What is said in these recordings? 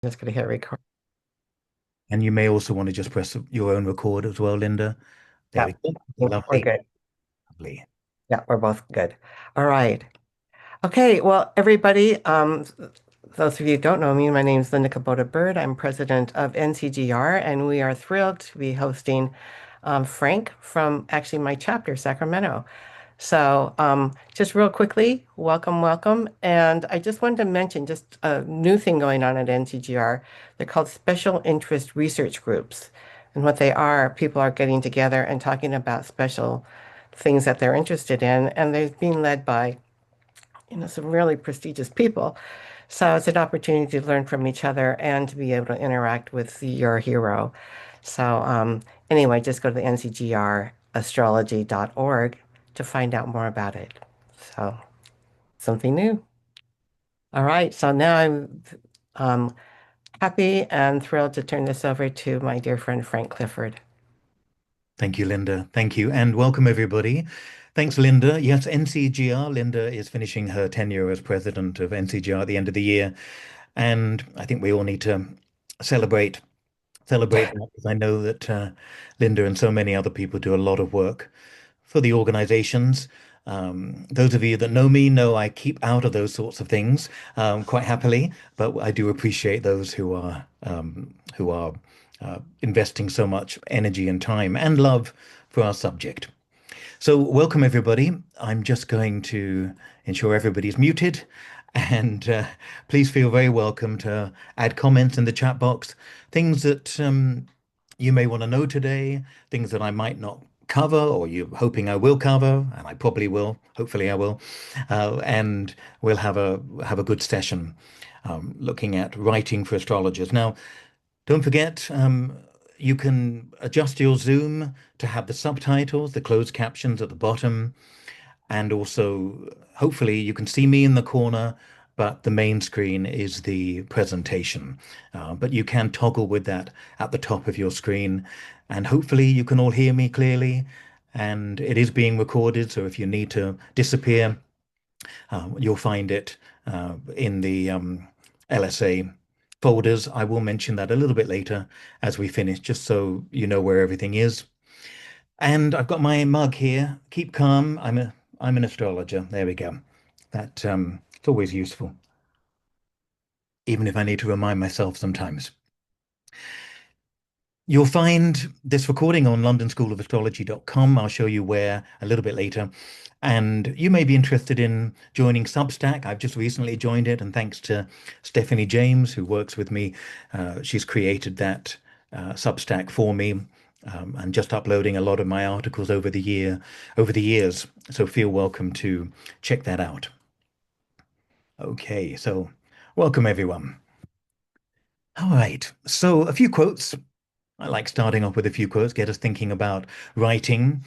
Just gonna hit record. And you may also want to just press your own record as well, Linda. There Yeah, we go. we're Lovely. good. Lovely. Yeah, we're both good. All right. Okay, well, everybody, those of you who don't know me, my name is Linda Kubota Bird. I'm president of NCGR, and we are thrilled to be hosting Frank from actually my chapter, Sacramento. So, just real quickly, welcome, welcome. And I just wanted to mention just a new thing going on at NCGR. They're called special interest research groups. And what they are, people are getting together and talking about special things that they're interested in. And they're being led by, some really prestigious people. So it's an opportunity to learn from each other and to be able to interact with your hero. So anyway, just go to the ncgrastrology.org to find out more about it. So something new. All right, so now I'm happy and thrilled to turn this over to my dear friend Frank Clifford. Thank you, Linda. Thank you. And welcome, everybody. Thanks, Linda. Yes, NCGR. Linda is finishing her tenure as president of NCGR at the end of the year. And I think we all need to celebrate celebrate that because I know that Linda and so many other people do a lot of work for the organizations. Those of you that know me know I keep out of those sorts of things quite happily, but I do appreciate those who are investing so much energy and time and love for our subject. So, welcome everybody. I'm just going to ensure everybody's muted, and please feel very welcome to add comments in the chat box, things that you may want to know today, things that I might not cover or you're hoping I will cover, and I probably will. Hopefully, I will, and we'll have a good session looking at writing for astrologers. Now, don't forget, you can adjust your Zoom to have the subtitles, the closed captions at the bottom, and also hopefully you can see me in the corner, but the main screen is the presentation. But you can toggle with that at the top of your screen, and hopefully you can all hear me clearly. And it is being recorded, so if you need to disappear, you'll find it in the LSA folders. I will mention that a little bit later as we finish, just so you know where everything is. And I've got my mug here. Keep calm. I'm an astrologer. There we go. That it's always useful, even if I need to remind myself sometimes. You'll find this recording on londonschoolastrastrology.com. I'll show you where a little bit later. And you may be interested in joining Substack. I've just recently joined it, and thanks to Stephanie James, who works with me, she's created that Substack for me. And just uploading a lot of my articles over the years. So feel welcome to check that out. Okay, so welcome everyone. All right, so a few quotes. I like starting off with a few quotes, get us thinking about writing.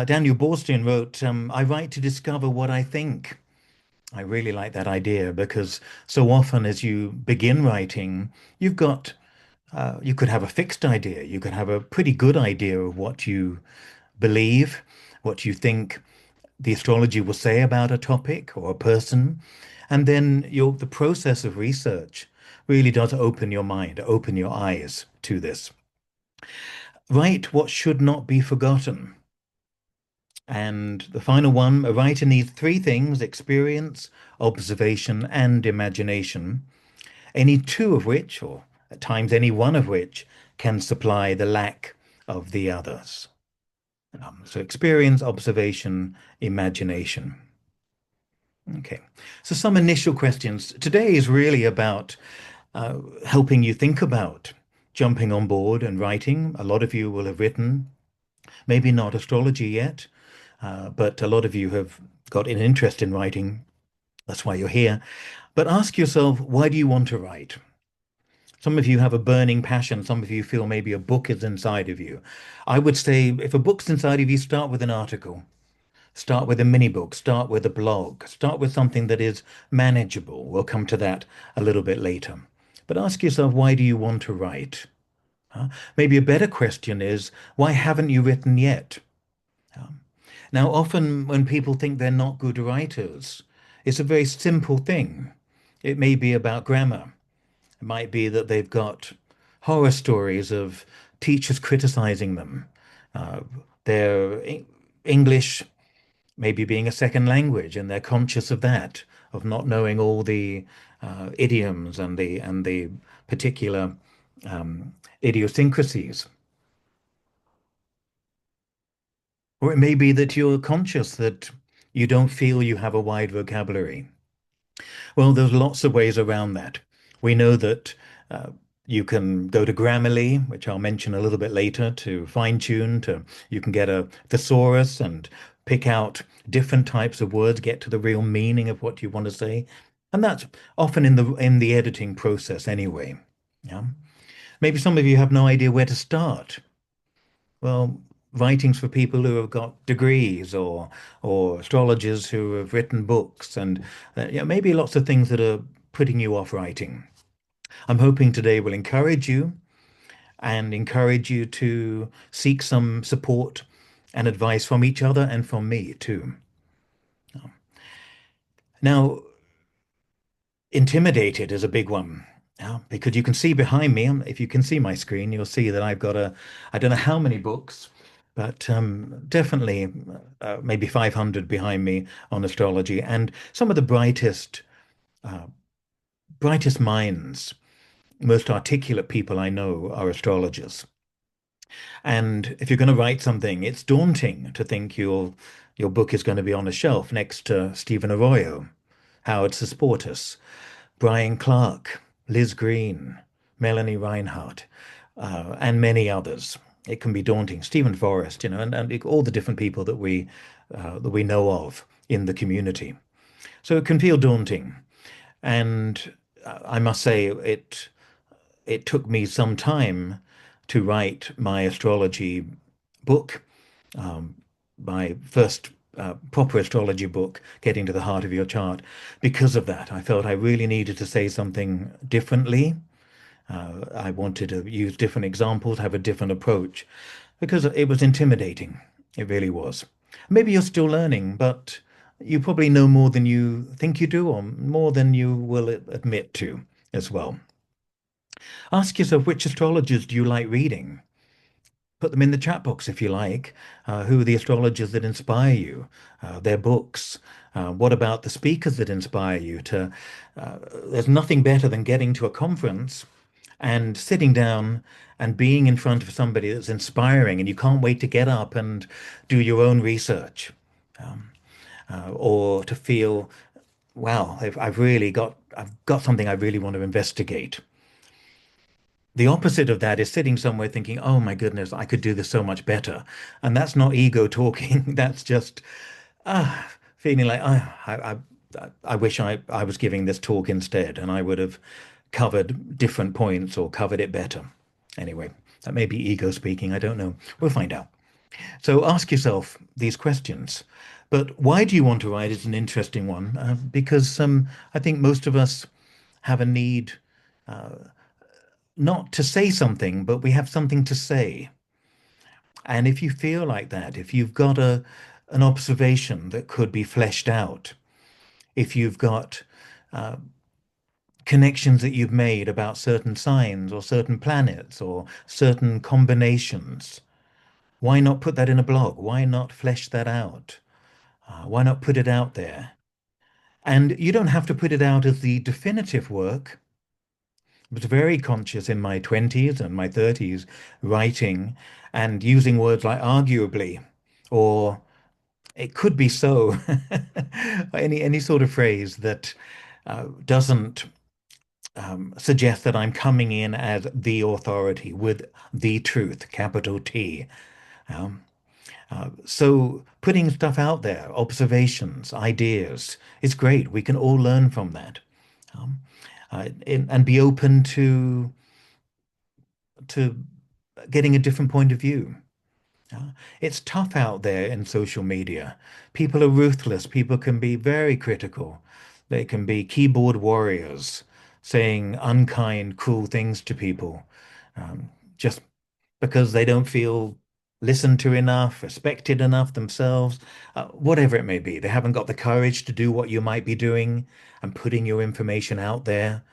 Daniel Boorstin wrote, I write to discover what I think. I really like that idea because so often as you begin writing, you've got, you could have a fixed idea. You could have a pretty good idea of what you believe, what you think the astrology will say about a topic or a person. And then the process of research really does open your mind, open your eyes to this. Write what should not be forgotten. And the final one, a writer needs three things: experience, observation, and imagination, any two of which, or at times any one of which, can supply the lack of the others. So experience, observation, imagination. Okay, so some initial questions. Today is really about helping you think about jumping on board and writing. A lot of you will have written, maybe not astrology yet, but a lot of you have got an interest in writing. That's why you're here. But ask yourself, why do you want to write? Some of you have a burning passion. Some of you feel maybe a book is inside of you. I would say if a book's inside of you, start with an article. Start with a mini book, start with a blog, start with something that is manageable. We'll come to that a little bit later. But ask yourself, why do you want to write? Maybe a better question is, why haven't you written yet? Now, often when people think they're not good writers, it's a very simple thing. It may be about grammar. It might be that they've got horror stories of teachers criticizing them. Uh, their English maybe being a second language, and they're conscious of that, of not knowing all the idioms and the particular idiosyncrasies. Or it may be that you're conscious that you don't feel you have a wide vocabulary. Well, there's lots of ways around that. We know that uh, you can go to Grammarly, which I'll mention a little bit later, to fine tune, to you can get a thesaurus and pick out different types of words, get to the real meaning of what you want to say. And that's often in the editing process anyway. Yeah. Maybe some of you have no idea where to start. Well, writings for people who have got degrees or astrologers who have written books and yeah, maybe lots of things that are putting you off writing. I'm hoping today will encourage you and encourage you to seek some support and advice from each other and from me too. Now, intimidated is a big one. Because you can see behind me, if you can see my screen, you'll see that I've got I don't know how many books, but definitely maybe 500 behind me on astrology. And some of the uh, brightest minds, most articulate people I know are astrologers. And if you're going to write something, it's daunting to think your book is going to be on a shelf next to Stephen Arroyo, Howard Susportus, Brian Clark, Liz Green, Melanie Reinhardt, and many others. It can be daunting. Stephen Forrest, and all the different people that we know of in the community. So it can feel daunting. And I must say it took me some time to write my astrology book, um, my first proper astrology book, Getting to the Heart of Your Chart. Because of that, I felt I really needed to say something differently. I wanted to use different examples, have a different approach, because it was intimidating. It really was. Maybe you're still learning, but you probably know more than you think you do, or more than you will admit to as well. Ask yourself, which astrologers do you like reading? Put them in the chat box if you like. Who are the astrologers that inspire you? Their books. What about the speakers that inspire you there's nothing better than getting to a conference and sitting down and being in front of somebody that's inspiring and you can't wait to get up and do your own research. Or to feel, wow, I've got something I really want to investigate. The opposite of that is sitting somewhere thinking, oh my goodness, I could do this so much better. And that's not ego talking. That's just feeling like, I wish I was giving this talk instead and I would have covered different points or covered it better. Anyway, that may be ego speaking. I don't know. We'll find out. So ask yourself these questions. But why do you want to write is an interesting one, because I think most of us have a need not to say something, but we have something to say. And if you feel like that, if you've got an observation that could be fleshed out, if you've got connections that you've made about certain signs or certain planets or certain combinations, why not put that in a blog? Why not flesh that out? Why not put it out there? And you don't have to put it out as the definitive work. I was very conscious in my 20s and my 30s writing and using words like arguably or it could be so. Any sort of phrase that doesn't suggest that I'm coming in as the authority with the truth, capital T. Um, so putting stuff out there, observations, ideas, is great. We can all learn from that. Um, and be open to getting a different point of view. It's tough out there in social media. People are ruthless. People can be very critical. They can be keyboard warriors, saying unkind, cruel things to people, just because they don't feel listened to enough, respected enough themselves, whatever it may be. They haven't got the courage to do what you might be doing and putting your information out there.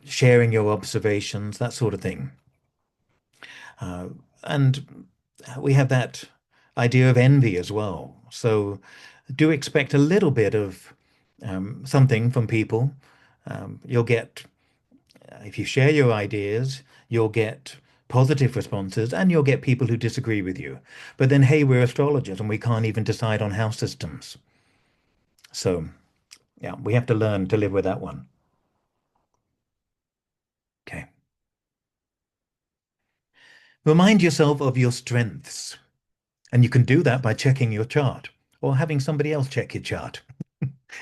sharing your observations, that sort of thing. Uh, and we have that idea of envy as well. So do expect a little bit of something from people. You'll get, if you share your ideas, you'll get positive responses and you'll get people who disagree with you. But then, hey, we're astrologers and we can't even decide on house systems. So, yeah, we have to learn to live with that one. Okay. Remind yourself of your strengths. And you can do that by checking your chart or having somebody else check your chart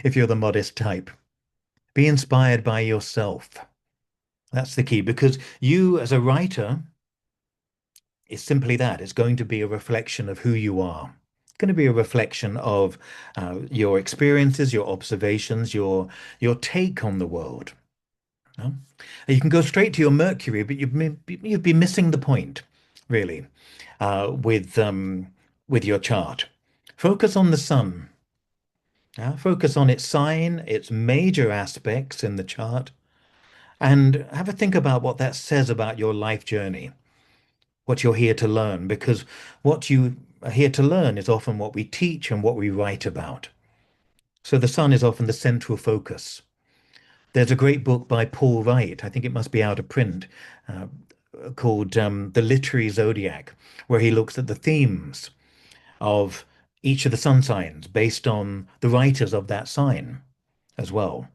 if you're the modest type. Be inspired by yourself. That's the key because you, as a writer, is simply that. It's going to be a reflection of who you are. It's going to be a reflection of your experiences, your observations, your take on the world. No? You can go straight to your Mercury, but you'd be missing the point, really, with your chart. Focus on the sun. Focus on its sign, its major aspects in the chart, and have a think about what that says about your life journey, what you're here to learn, because what you are here to learn is often what we teach and what we write about. So the sun is often the central focus. There's a great book by Paul Wright, I think it must be out of print, uh, called The Literary Zodiac, where he looks at the themes of each of the sun signs based on the writers of that sign as well.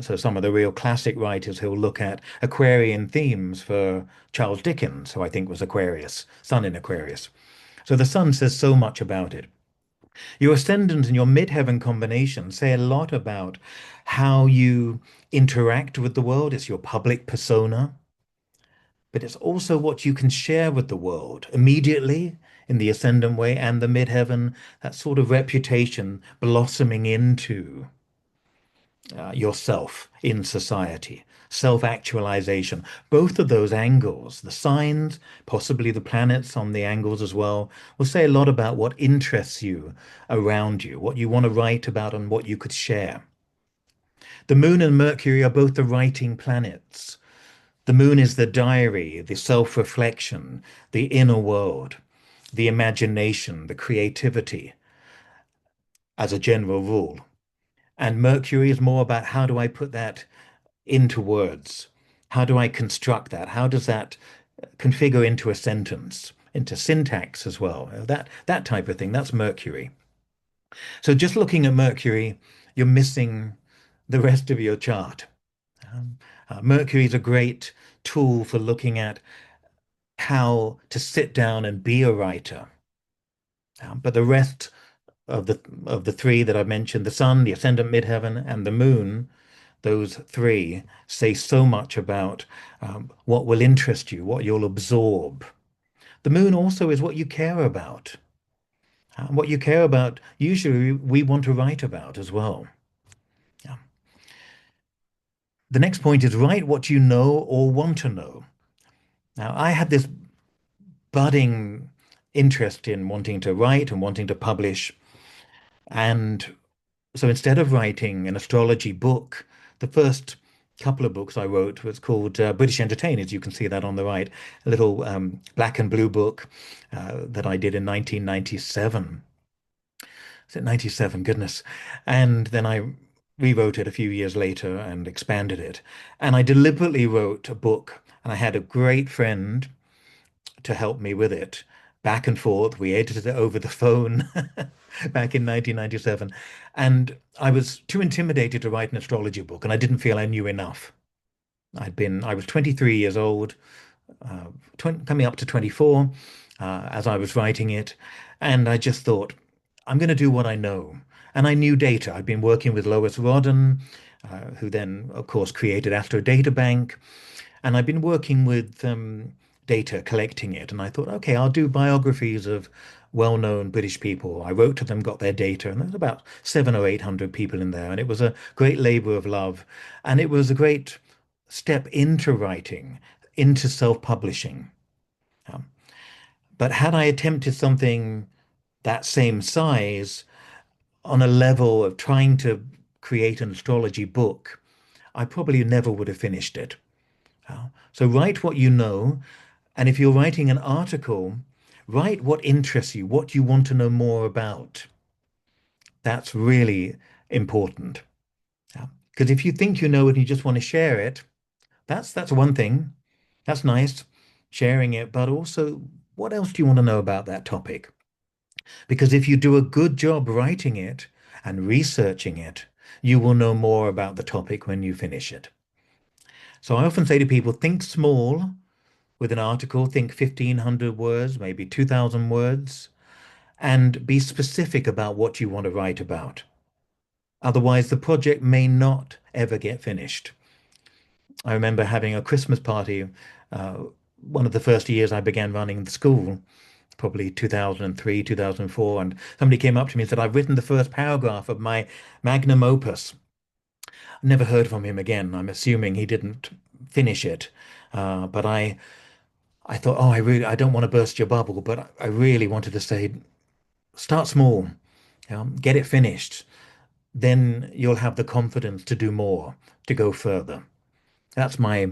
So some of the real classic writers who'll look at Aquarian themes for Charles Dickens, who I think was Aquarius, Sun in Aquarius. So the sun says so much about it. Your ascendant and your midheaven combination say a lot about how you interact with the world. It's your public persona, but it's also what you can share with the world immediately in the ascendant way and the midheaven, that sort of reputation blossoming into yourself in society, self-actualization. Both of those angles, the signs, possibly the planets on the angles as well, will say a lot about what interests you around you, what you want to write about and what you could share. The moon and Mercury are both the writing planets. The moon is the diary, the self-reflection, the inner world, the imagination, the creativity, as a general rule. And Mercury is more about how do I put that into words? How do I construct that? How does that configure into a sentence, into syntax as well? That type of thing. That's Mercury. So just looking at Mercury, you're missing the rest of your chart. Um, Mercury is a great tool for looking at how to sit down and be a writer. But the rest of the three that I mentioned, the sun, the ascendant midheaven, and the moon, those three say so much about what will interest you, what you'll absorb. The moon also is what you care about. What you care about, usually we want to write about as well. Yeah. The next point is write what you know or want to know. Now, I had this budding interest in wanting to write and wanting to publish. And so instead of writing an astrology book, the first couple of books I wrote was called British Entertainers. You can see that on the right, a little black and blue book that I did in 1997. Is it 97? Goodness. And then I rewrote it a few years later and expanded it. And I deliberately wrote a book, and I had a great friend to help me with it. Back and forth, we edited it over the phone back in 1997. And I was too intimidated to write an astrology book, and I didn't feel I knew enough. I was 23 years old, 20, coming up to 24, as I was writing it. And I just thought, I'm going to do what I know. And I knew data. I'd been working with Lois Rodden, who then, of course, created Astro Data Bank. And I've been working with data, collecting it. And I thought, okay, I'll do biographies of well-known British people. I wrote to them, got their data, and there's about 700 or 800 people in there. And it was a great labor of love. And it was a great step into writing, into self-publishing. Um, but had I attempted something that same size on a level of trying to create an astrology book, I probably never would have finished it. So write what you know, and if you're writing an article, write what interests you, what you want to know more about. That's really important. Because if you think you know it and you just want to share it, that's one thing. That's nice, sharing it, but also what else do you want to know about that topic? Because if you do a good job writing it and researching it, you will know more about the topic when you finish it. So I often say to people, think small with an article, think 1,500 words, maybe 2,000 words, and be specific about what you want to write about. Otherwise, the project may not ever get finished. I remember having a Christmas party, uh, one of the first years I began running the school, probably 2003, 2004, and somebody came up to me and said, I've written the first paragraph of my magnum opus. Never heard from him again. I'm assuming he didn't finish it. But I thought, oh, I don't want to burst your bubble, but I really wanted to say, start small, get it finished. Then you'll have the confidence to do more, to go further. That's my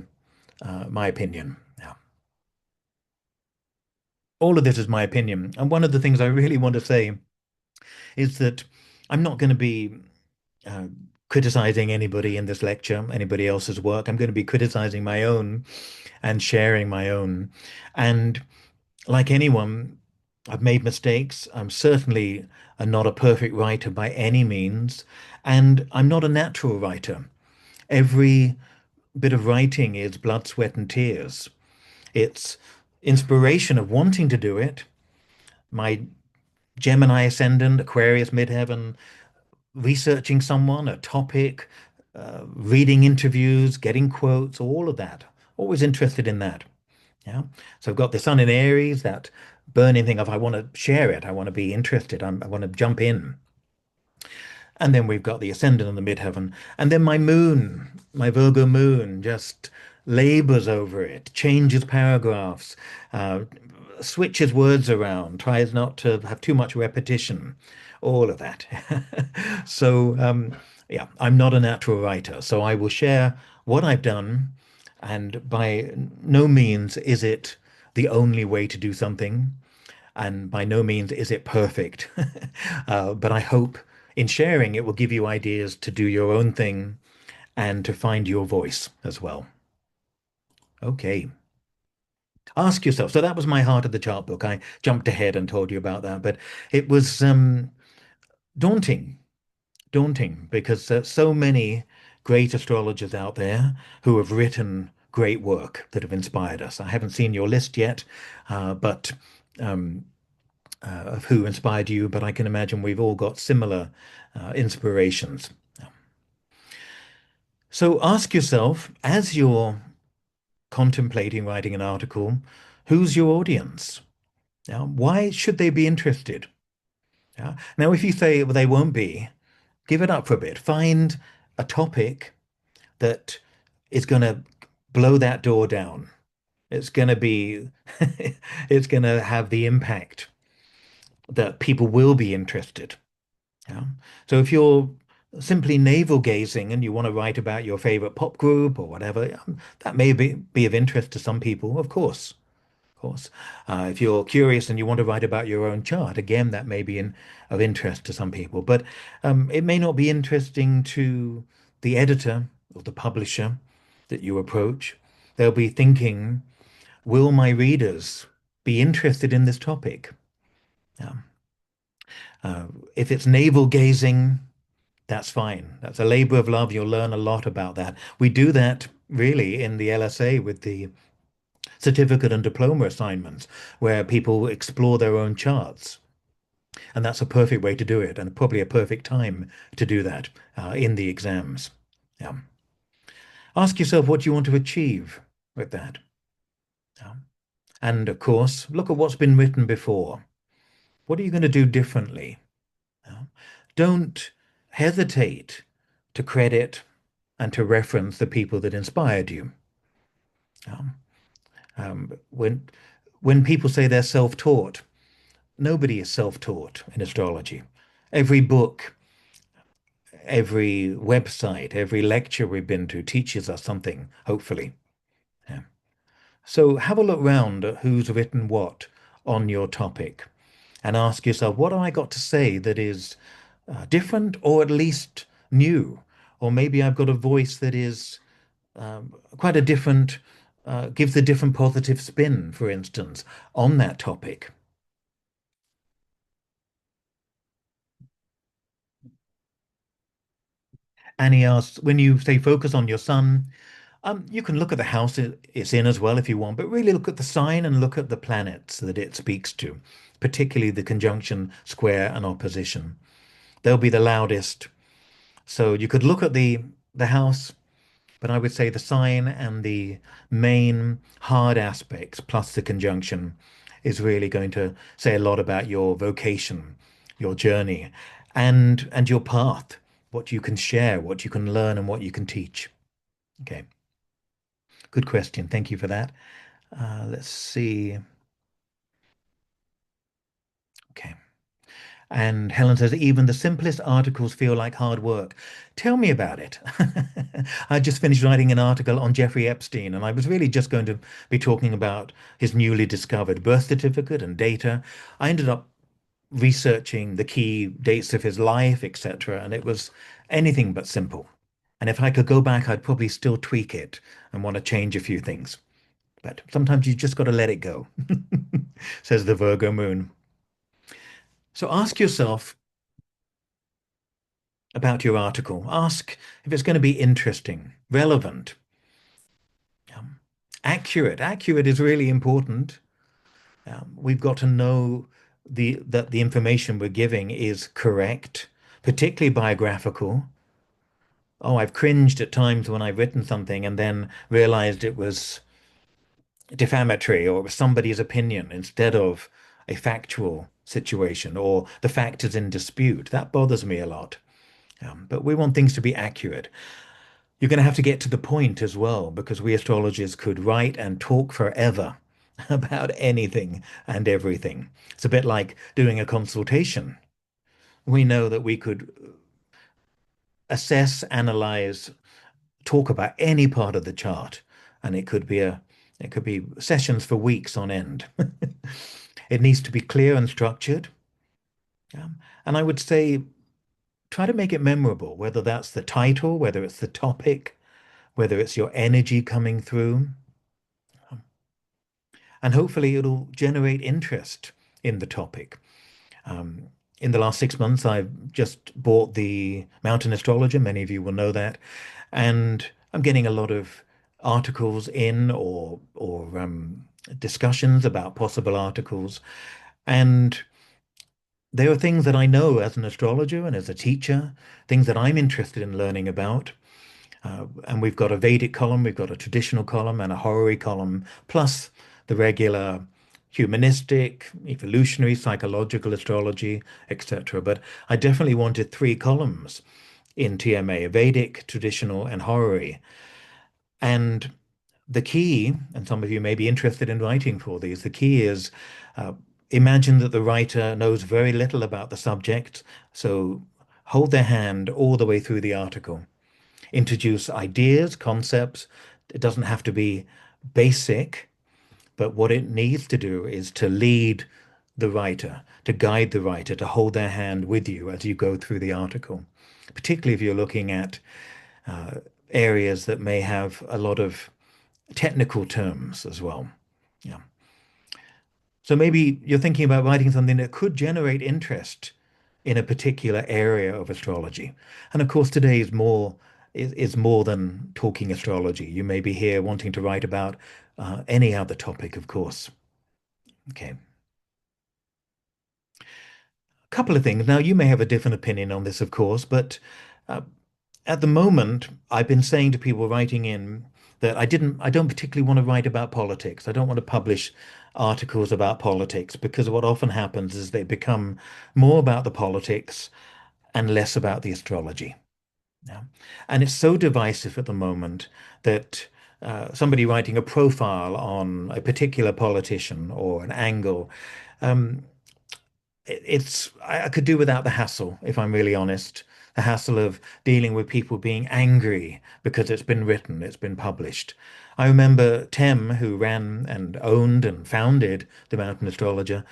opinion. Yeah. All of this is my opinion. And one of the things I really want to say is that I'm not going to be uh, criticizing anybody in this lecture, anybody else's work. I'm going to be criticizing my own and sharing my own. And like anyone, I've made mistakes. I'm certainly not a perfect writer by any means, and I'm not a natural writer. Every bit of writing is blood, sweat, and tears. It's inspiration of wanting to do it. My Gemini ascendant, Aquarius midheaven, researching someone, a topic, reading interviews, getting quotes, all of that. Always interested in that. Yeah. So I've got the sun in Aries, that burning thing of I want to share it. I want to be interested. I want to jump in. And then we've got the ascendant and the midheaven. And then my moon, my Virgo moon, just labors over it, changes paragraphs, uh, switches words around, tries not to have too much repetition, all of that. So, yeah, I'm not a natural writer. So I will share what I've done. And by no means is it the only way to do something. And by no means is it perfect. But I hope in sharing it will give you ideas to do your own thing and to find your voice as well. Okay. Ask yourself. So that was my Heart of the Chart book. I jumped ahead and told you about that, but it was daunting, daunting because so many great astrologers out there who have written great work that have inspired us. I haven't seen your list yet, but um, of who inspired you, but I can imagine we've all got similar inspirations. So ask yourself, as you're contemplating writing an article, who's your audience? Now, why should they be interested? Yeah. Now, if you say, well, they won't be, give it up for a bit. Find a topic that is going to blow that door down. It's going to be, it's going to have the impact that people will be interested. Yeah. So if you're simply navel gazing and you want to write about your favorite pop group or whatever, that may be of interest to some people, of course. Of course. If you're curious and you want to write about your own chart, again, that may be of interest to some people. But it may not be interesting to the editor or the publisher that you approach. They'll be thinking, will my readers be interested in this topic? Yeah. Uh, if it's navel gazing, that's fine. That's a labor of love. You'll learn a lot about that. We do that really in the LSA with the certificate and diploma assignments, where people explore their own charts. And that's a perfect way to do it, and probably a perfect time to do that in the exams. Yeah. Ask yourself what you want to achieve with that. Yeah. And of course, look at what's been written before. What are you going to do differently? Yeah. Don't hesitate to credit and to reference the people that inspired you. Um, when people say they're self-taught, nobody is self-taught in astrology. Every book, every website, every lecture we've been to teaches us something, hopefully. Yeah. So have a look round at who's written what on your topic and ask yourself, what have I got to say that is different or at least new? Or maybe I've got a voice that is quite a different, gives a different positive spin, for instance, on that topic. And he asks, when you say focus on your sun, you can look at the house it's in as well if you want, but really look at the sign and look at the planets that it speaks to, particularly the conjunction, square, and opposition. They'll be the loudest. So you could look at the house, but I would say the sign and the main hard aspects plus the conjunction is really going to say a lot about your vocation, your journey, and your path, what you can share, what you can learn, and what you can teach. Okay, good question. Thank you for that. Let's see. Okay. And Helen says, even the simplest articles feel like hard work. Tell me about it. I just finished writing an article on Jeffrey Epstein, and I was really just going to be talking about his newly discovered birth certificate and data. I ended up researching the key dates of his life, etc., and it was anything but simple. And if I could go back, I'd probably still tweak it and want to change a few things. But sometimes you just got to let it go, says the Virgo moon. So ask yourself about your article. Ask if it's going to be interesting, relevant, accurate. Accurate is really important. We've got to know that the information we're giving is correct, particularly biographical. Oh, I've cringed at times when I've written something and then realized it was defamatory or it was somebody's opinion instead of a factual situation or the fact is in dispute. That bothers me a lot. But we want things to be accurate. You're going to have to get to the point as well, because we astrologers could write and talk forever about anything and everything. It's a bit like doing a consultation. We know that we could assess, analyze, talk about any part of the chart, and it could be sessions for weeks on end. It needs to be clear and structured. And I would say try to make it memorable, whether that's the title, whether it's the topic, whether it's your energy coming through. And hopefully it'll generate interest in the topic. Um, in the last 6 months, I've just bought the Mountain Astrologer. Many of you will know that. And I'm getting a lot of articles in or discussions about possible articles. And there are things that I know as an astrologer and as a teacher, things that I'm interested in learning about. And we've got a Vedic column, we've got a traditional column, and a horary column, plus the regular humanistic, evolutionary, psychological astrology, etc. But I definitely wanted three columns in TMA, Vedic, traditional, and horary. And the key, and some of you may be interested in writing for these, the key is uh, imagine that the writer knows very little about the subject, so hold their hand all the way through the article. Introduce ideas, concepts. It doesn't have to be basic, but what it needs to do is to lead the writer, to guide the writer, to hold their hand with you as you go through the article, particularly if you're looking at uh, areas that may have a lot of technical terms as well. Yeah. So maybe you're thinking about writing something that could generate interest in a particular area of astrology. And of course, today is more than talking astrology. You may be here wanting to write about any other topic, of course. Okay. A couple of things. Now, you may have a different opinion on this, of course, but uh, at the moment, I've been saying to people writing in that I don't particularly want to write about politics. I don't want to publish articles about politics because what often happens is they become more about the politics and less about the astrology. Yeah. And it's so divisive at the moment that somebody writing a profile on a particular politician or an angle, um, I could do without the hassle, if I'm really honest. the hassle of dealing with people being angry because it's been written, it's been published. I remember Tem, who ran and owned and founded the Mountain Astrologer.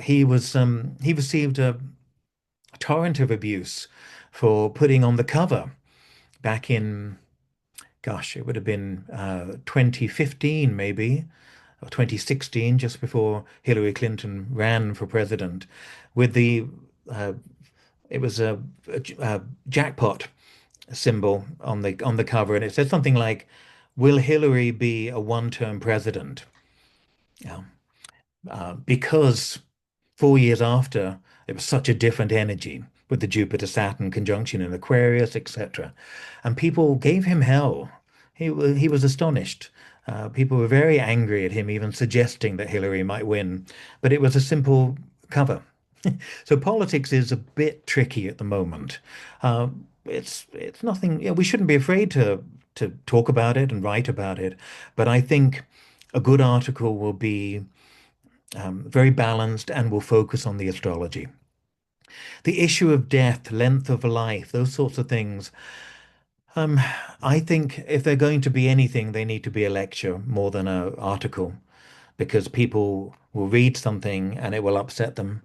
He received a torrent of abuse for putting on the cover back in, gosh, it would have been 2015 maybe, or 2016, just before Hillary Clinton ran for president, with uh, it was a jackpot symbol on the cover, and it said something like, "Will Hillary be a one-term president?" Yeah. Because 4 years after, it was such a different energy with the Jupiter-Saturn conjunction in Aquarius, etc. And people gave him hell. He was astonished. People were very angry at him, even suggesting that Hillary might win. But it was a simple cover. So politics is a bit tricky at the moment. It's nothing. We shouldn't be afraid to talk about it and write about it. But I think a good article will be very balanced and will focus on the astrology. The issue of death, length of life, those sorts of things. Um, I think if they're going to be anything, they need to be a lecture more than an article, because people will read something and it will upset them.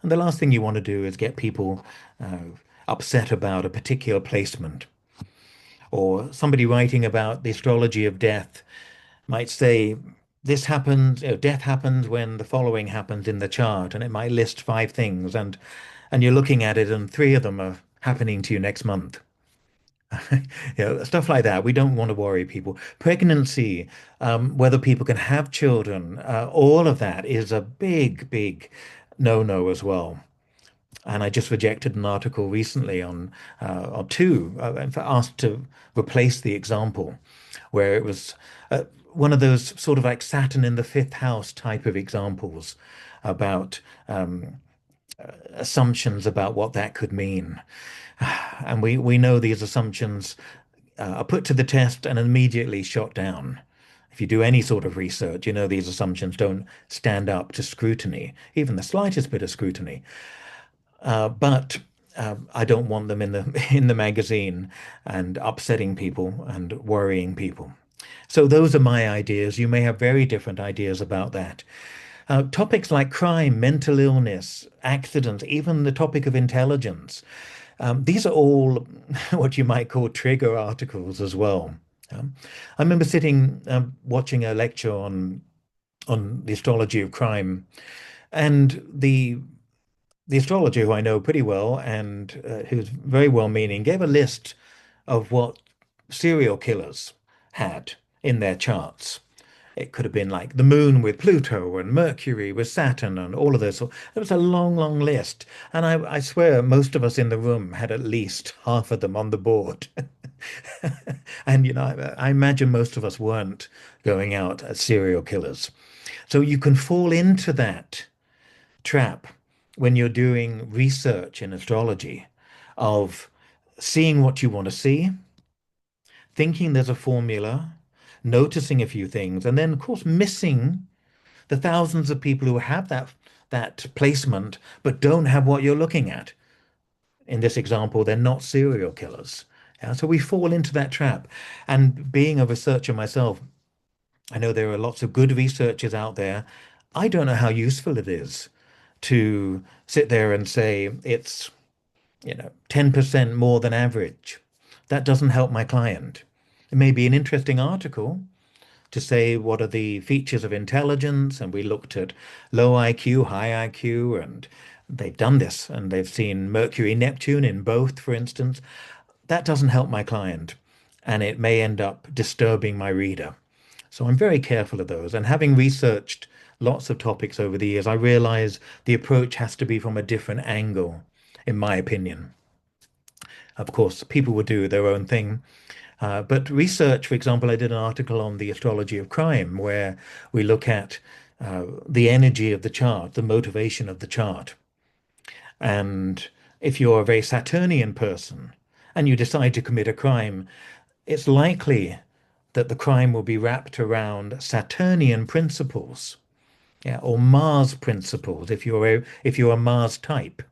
And the last thing you want to do is get people upset about a particular placement. Or somebody writing about the astrology of death might say, this happens, death happens when the following happens in the chart, and it might list 5 things, and you're looking at it, and 3 of them are happening to you next month. Stuff like that. We don't want to worry people. Pregnancy, whether people can have children, all of that is a big, big no-no as well. And I just rejected an article recently on two, in fact, asked to replace the example, where it was one of those sort of like Saturn in the fifth house type of examples about assumptions about what that could mean. And we know these assumptions are put to the test and immediately shot down. If you do any sort of research, you know these assumptions don't stand up to scrutiny, even the slightest bit of scrutiny. But I don't want them in the in the magazine and upsetting people and worrying people. So those are my ideas. You may have very different ideas about that. Topics like crime, mental illness, accidents, even the topic of intelligence. These are all what you might call trigger articles as well. I remember sitting watching a lecture on the astrology of crime, and the astrologer who I know pretty well and who's very well-meaning gave a list of what serial killers had in their charts. It could have been like the moon with Pluto and Mercury with Saturn and all of those. So it was a long, long list. And I swear most of us in the room had at least half of them on the board. And, I imagine most of us weren't going out as serial killers. So you can fall into that trap when you're doing research in astrology of seeing what you want to see, thinking there's a formula, noticing a few things, and then of course missing the thousands of people who have that placement but don't have what you're looking at. In this example, they're not serial killers. Yeah, so we fall into that trap. And being a researcher myself, I know there are lots of good researchers out there. I don't know how useful it is to sit there and say it's 10% more than average. That doesn't help my client. It may be an interesting article to say what are the features of intelligence, and we looked at low IQ, high IQ, and they've done this, and they've seen Mercury, Neptune in both, for instance. That doesn't help my client, and it may end up disturbing my reader. So I'm very careful of those. And having researched lots of topics over the years, I realize the approach has to be from a different angle, in my opinion. Of course, people will do their own thing. But research, for example, I did an article on the astrology of crime where we look at the energy of the chart, the motivation of the chart. And if you're a very Saturnian person and you decide to commit a crime, it's likely that the crime will be wrapped around Saturnian principles, yeah, or Mars principles if you're a Mars type.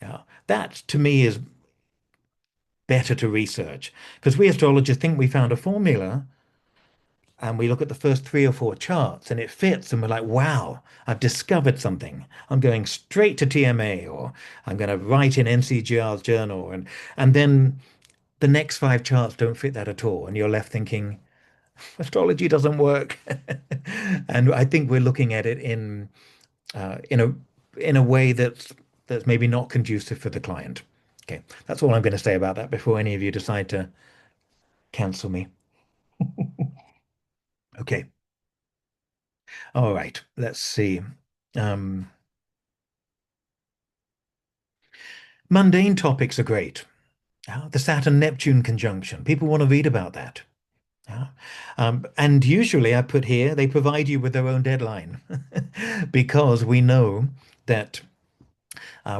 Yeah, that to me is better to research. Because we astrologers think we found a formula and we look at the first three or four charts and it fits and we're like, wow, I've discovered something. I'm going straight to TMA or I'm going to write in NCGR's journal. And then the next five charts don't fit that at all. And you're left thinking, astrology doesn't work. And I think we're looking at it uh, in a in a way that's maybe not conducive for the client. Okay, that's all I'm going to say about that before any of you decide to cancel me. Okay, all right, let's see. Um, Mundane topics are great. The Saturn-Neptune conjunction. People want to read about that. Yeah. And usually I put here, they provide you with their own deadline because we know that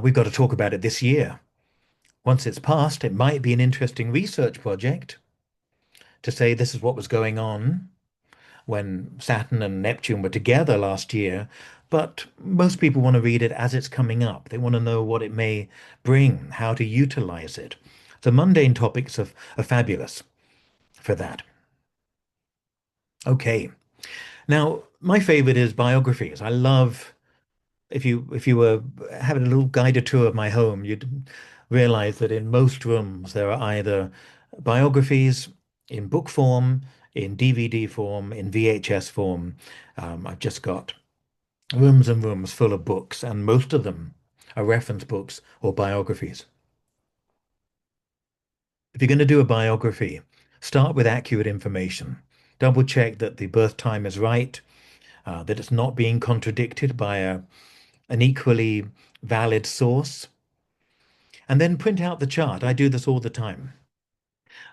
we've got to talk about it this year. Once it's passed, it might be an interesting research project to say this is what was going on when Saturn and Neptune were together last year. But most people want to read it as it's coming up. They want to know what it may bring, how to utilize it. The mundane topics are fabulous for that. Okay. Now, my favorite is biographies. I love if you were having a little guided tour of my home, you'd realize that in most rooms there are either biographies in book form, in DVD form, in VHS form. I've just got rooms and rooms full of books, and most of them are reference books or biographies. If you're going to do a biography, start with accurate information. Double check that the birth time is right, that it's not being contradicted by an equally valid source, and then print out the chart. I do this all the time.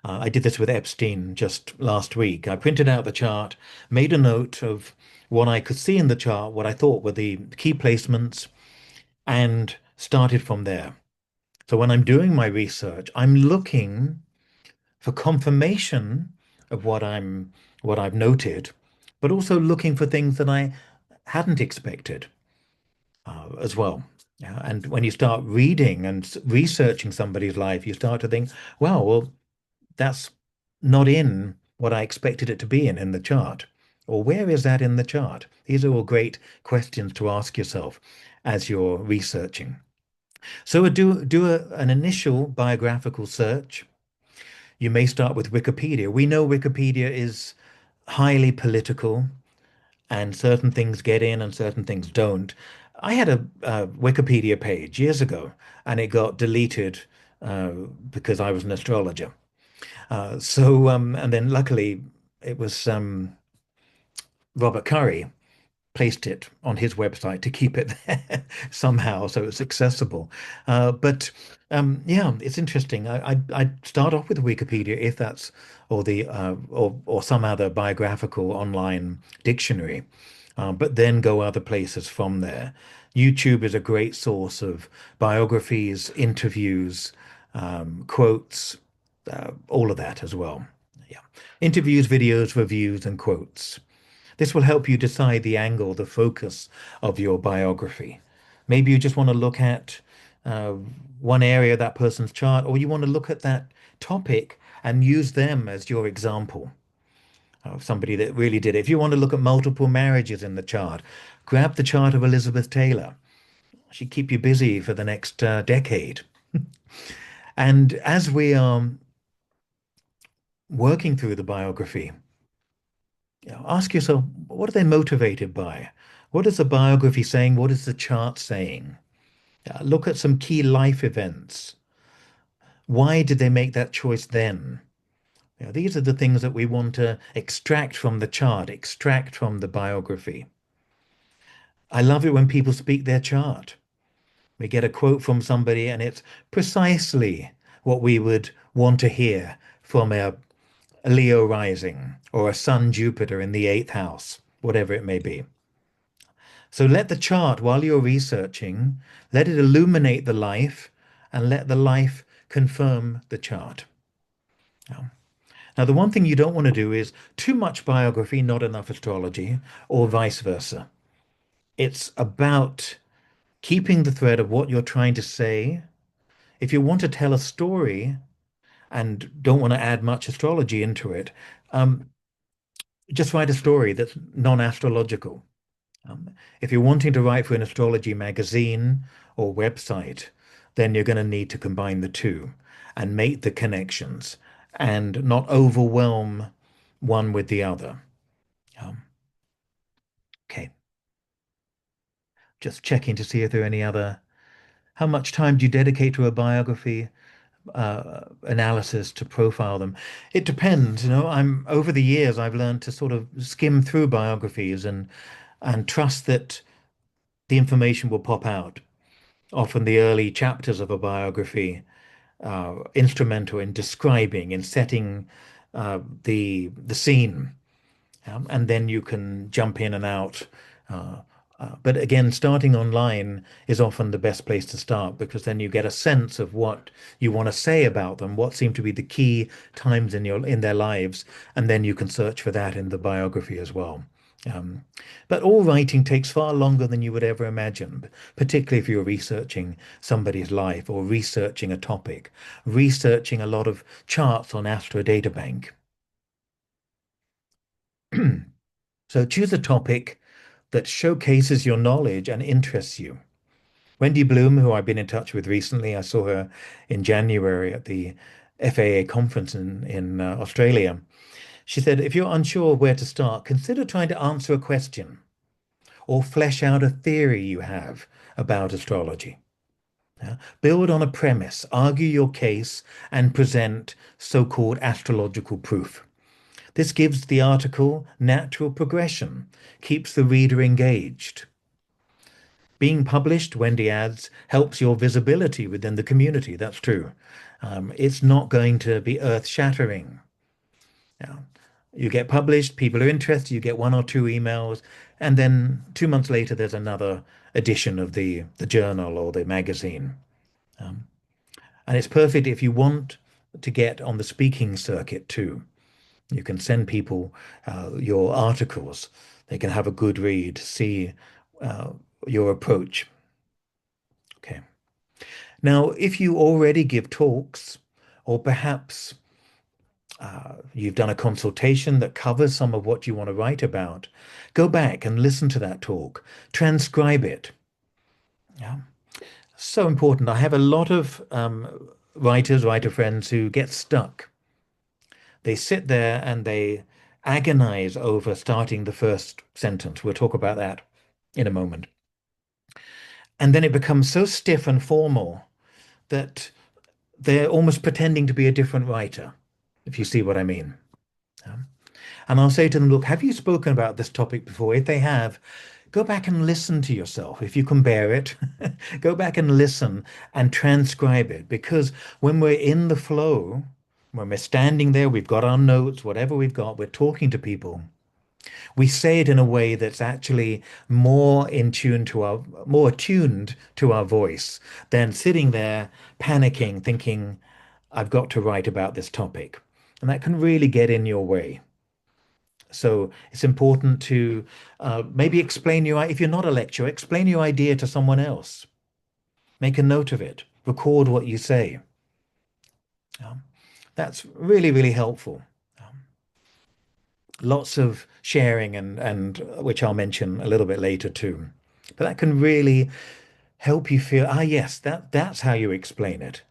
I did this with Epstein just last week. I printed out the chart, made a note of what I could see in the chart, what I thought were the key placements, and started from there. So when I'm doing my research, I'm looking for confirmation of what I've noted, but also looking for things that I hadn't expected as well. Yeah, and when you start reading and researching somebody's life, you start to think, wow, well, that's not in what I expected it to be in the chart. Or where is that in the chart? These are all great questions to ask yourself as you're researching. So an initial biographical search. You may start with Wikipedia. We know Wikipedia is highly political and certain things get in and certain things don't. I had a Wikipedia page years ago and it got deleted uh, because I was an astrologer. And then luckily it was Robert Curry placed it on his website to keep it there somehow so it's accessible. But yeah, it's interesting. I'd start off with Wikipedia if that's or the or some other biographical online dictionary, but then go other places from there. YouTube is a great source of biographies, interviews, quotes, all of that as well. Yeah, interviews, videos, reviews, and quotes. This will help you decide the angle, the focus of your biography. Maybe you just want to look at uh, one area of that person's chart, or you want to look at that topic and use them as your example of somebody that really did it. If you want to look at multiple marriages in the chart, grab the chart of Elizabeth Taylor. She'd keep you busy for the next decade. And as we are working through the biography, ask yourself, what are they motivated by? What is the biography saying? What is the chart saying? Look at some key life events. Why did they make that choice then? These are the things that we want to extract from the chart, extract from the biography. I love it when people speak their chart. We get a quote from somebody and it's precisely what we would want to hear from a Leo rising or a Sun Jupiter in the eighth house, whatever it may be. So let the chart, while you're researching, let it illuminate the life and let the life confirm the chart. Now, the one thing you don't want to do is too much biography, not enough astrology, or vice versa. It's about keeping the thread of what you're trying to say. If you want to tell a story and don't want to add much astrology into it, um, just write a story that's non-astrological. Um, if you're wanting to write for an astrology magazine or website, then you're going to need to combine the two and make the connections and not overwhelm one with the other. Um, okay, just checking to see if there are any other. How much time do you dedicate to a biography analysis to profile them? It depends. I'm over the years I've learned to sort of skim through biographies and trust that the information will pop out. Often the early chapters of a biography are instrumental in describing, in setting the scene, and then you can jump in and out. Uh, but again, starting online is often the best place to start because then you get a sense of what you want to say about them, what seem to be the key times in their lives, and then you can search for that in the biography as well. Um, but all writing takes far longer than you would ever imagine, particularly if you're researching somebody's life or researching a topic, researching a lot of charts on Astro Databank. So choose a topic that showcases your knowledge and interests you. Wendy Bloom, who I've been in touch with recently, I saw her in January at the FAA conference in Australia. She said, if you're unsure where to start, consider trying to answer a question or flesh out a theory you have about astrology. Yeah? Build on a premise, argue your case, and present so-called astrological proof. This gives the article natural progression, keeps the reader engaged. Being published, Wendy adds, helps your visibility within the community. That's true. It's not going to be earth-shattering. Yeah. You get published, people are interested, you get one or two emails, and then 2 months later, there's another edition of the journal or the magazine. Um, and it's perfect if you want to get on the speaking circuit too. You can send people your articles. They can have a good read, see uh, your approach. Okay. Now, if you already give talks, or perhaps you've done a consultation that covers some of what you want to write about, go back and listen to that talk, transcribe it. Yeah. So important. I have a lot of writer friends who get stuck. They sit there and they agonize over starting the first sentence. We'll talk about that in a moment. And then it becomes so stiff and formal that they're almost pretending to be a different writer, if you see what I mean. Um, and I'll say to them, look, have you spoken about this topic before? If they have, go back and listen to yourself. If you can bear it, go back and listen and transcribe it. Because when we're in the flow, when we're standing there, we've got our notes, whatever we've got, we're talking to people. We say it in a way that's actually more attuned to our voice than sitting there panicking, thinking, I've got to write about this topic. And that can really get in your way. So it's important to maybe if you're not a lecturer, explain your idea to someone else. Make a note of it. Record what you say. Um, that's really, really helpful. Um, Lots of sharing and which I'll mention a little bit later too. But that can really help you feel, yes, that's how you explain it.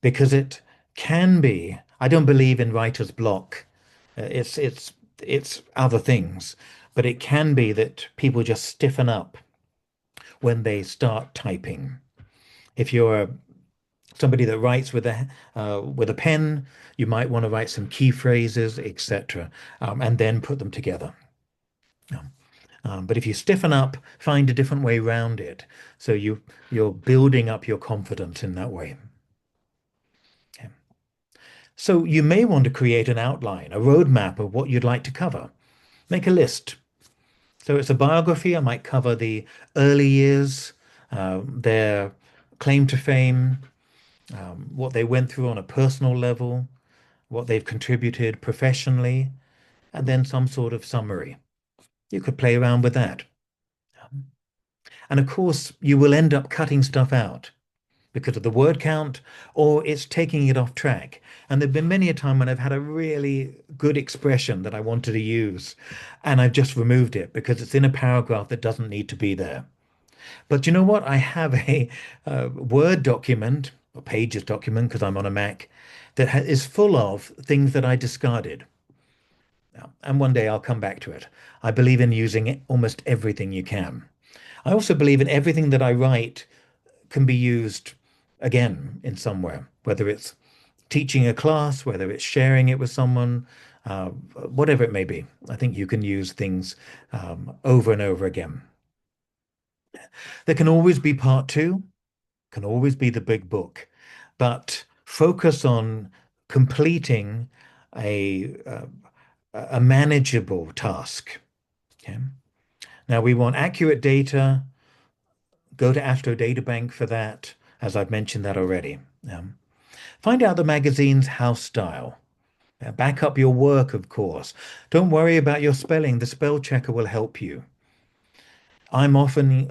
Because it can be, I don't believe in writer's block. It's other things, but it can be that people just stiffen up when they start typing. If you're somebody that writes with a pen, you might want to write some key phrases, etc., and then put them together. But if you stiffen up, find a different way around it. So you're building up your confidence in that way. Okay. So you may want to create an outline, a roadmap of what you'd like to cover. Make a list. So it's a biography. I might cover the early years, their claim to fame, what they went through on a personal level, what they've contributed professionally, and then some sort of summary. You could play around with that. And of course, you will end up cutting stuff out because of the word count, or it's taking it off track. And there've been many a time when I've had a really good expression that I wanted to use, and I've just removed it because it's in a paragraph that doesn't need to be there. But you know what? I have a, Word document, a Pages document, because I'm on a Mac, that is full of things that I discarded. And one day I'll come back to it. I believe in using almost everything you can. I also believe in everything that I write can be used again in somewhere, whether it's teaching a class, whether it's sharing it with someone, whatever it may be. I think you can use things over and over again. There can always be part two, can always be the big book, but focus on completing a a manageable task. Okay. Now we want accurate data. Go to Astro Databank for that, as I've mentioned that already. Find out the magazine's house style. Back up your work, of course. Don't worry about your spelling. The spell checker will help you. I'm often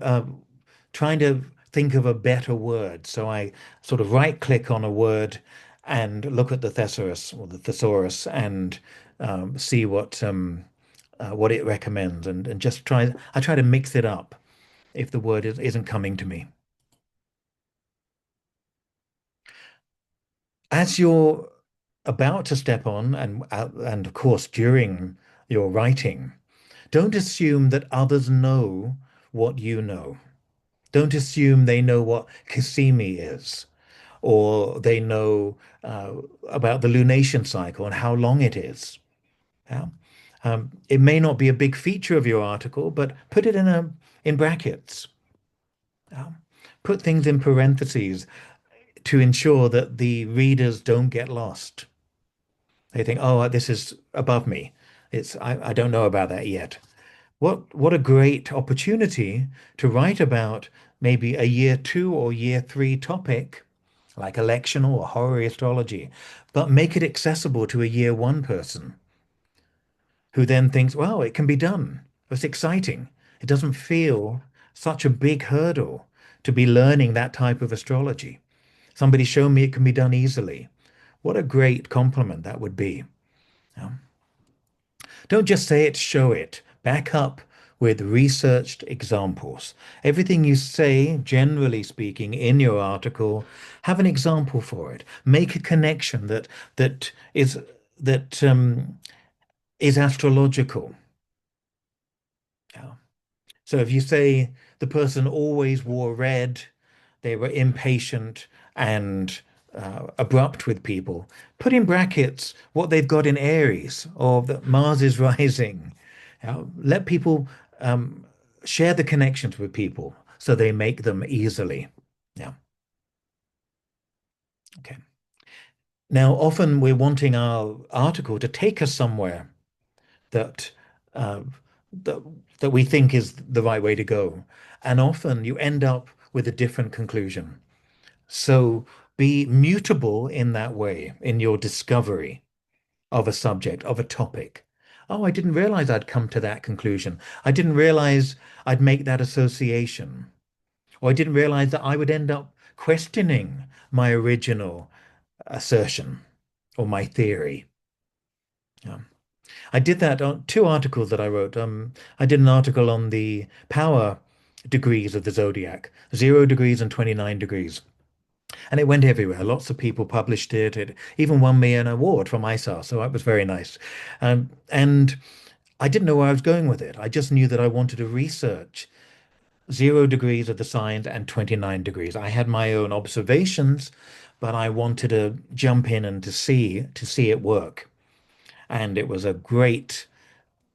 trying to think of a better word. So I sort of right click on a word and look at the thesaurus or the thesaurus and see what it recommends and just I try to mix it up if the word isn't coming to me. As you're about to step on and of course during your writing, don't assume that others know what you know. Don't assume they know what Cassimi is, or they know about the lunation cycle and how long it is. Yeah? It may not be a big feature of your article, but put it in brackets. Yeah? Put things in parentheses to ensure that the readers don't get lost. They think, oh, this is above me. I don't know about that yet. What a great opportunity to write about maybe a year two or year three topic like electional or horary astrology, but make it accessible to a year one person who then thinks, well, it can be done. It's exciting. It doesn't feel such a big hurdle to be learning that type of astrology. Somebody showed me it can be done easily. What a great compliment that would be. Yeah. Don't just say it, show it. Back up with researched examples. Everything you say, generally speaking, in your article, have an example for it. Make a connection that is that is astrological. Yeah. So if you say the person always wore red, they were impatient and abrupt with people, put in brackets what they've got in Aries or that Mars is rising. Let people um, share the connections with people so they make them easily. Yeah. Okay. Now, often we're wanting our article to take us somewhere that uh, that that we think is the right way to go, and often you end up with a different conclusion. So be mutable in that way in your discovery of a subject, of a topic. Oh, I didn't realize I'd come to that conclusion. I didn't realize I'd make that association. Or I didn't realize that I would end up questioning my original assertion or my theory. Yeah. I did that on two articles that I wrote. I did an article on the power degrees of the zodiac, 0 degrees and 29 degrees. And it went everywhere. Lots of people published it. It even won me an award from ISAR, so that was very nice. And I didn't know where I was going with it. I just knew that I wanted to research 0 degrees of the signs and 29 degrees. I had my own observations, but I wanted to jump in and to see it work. And it was um,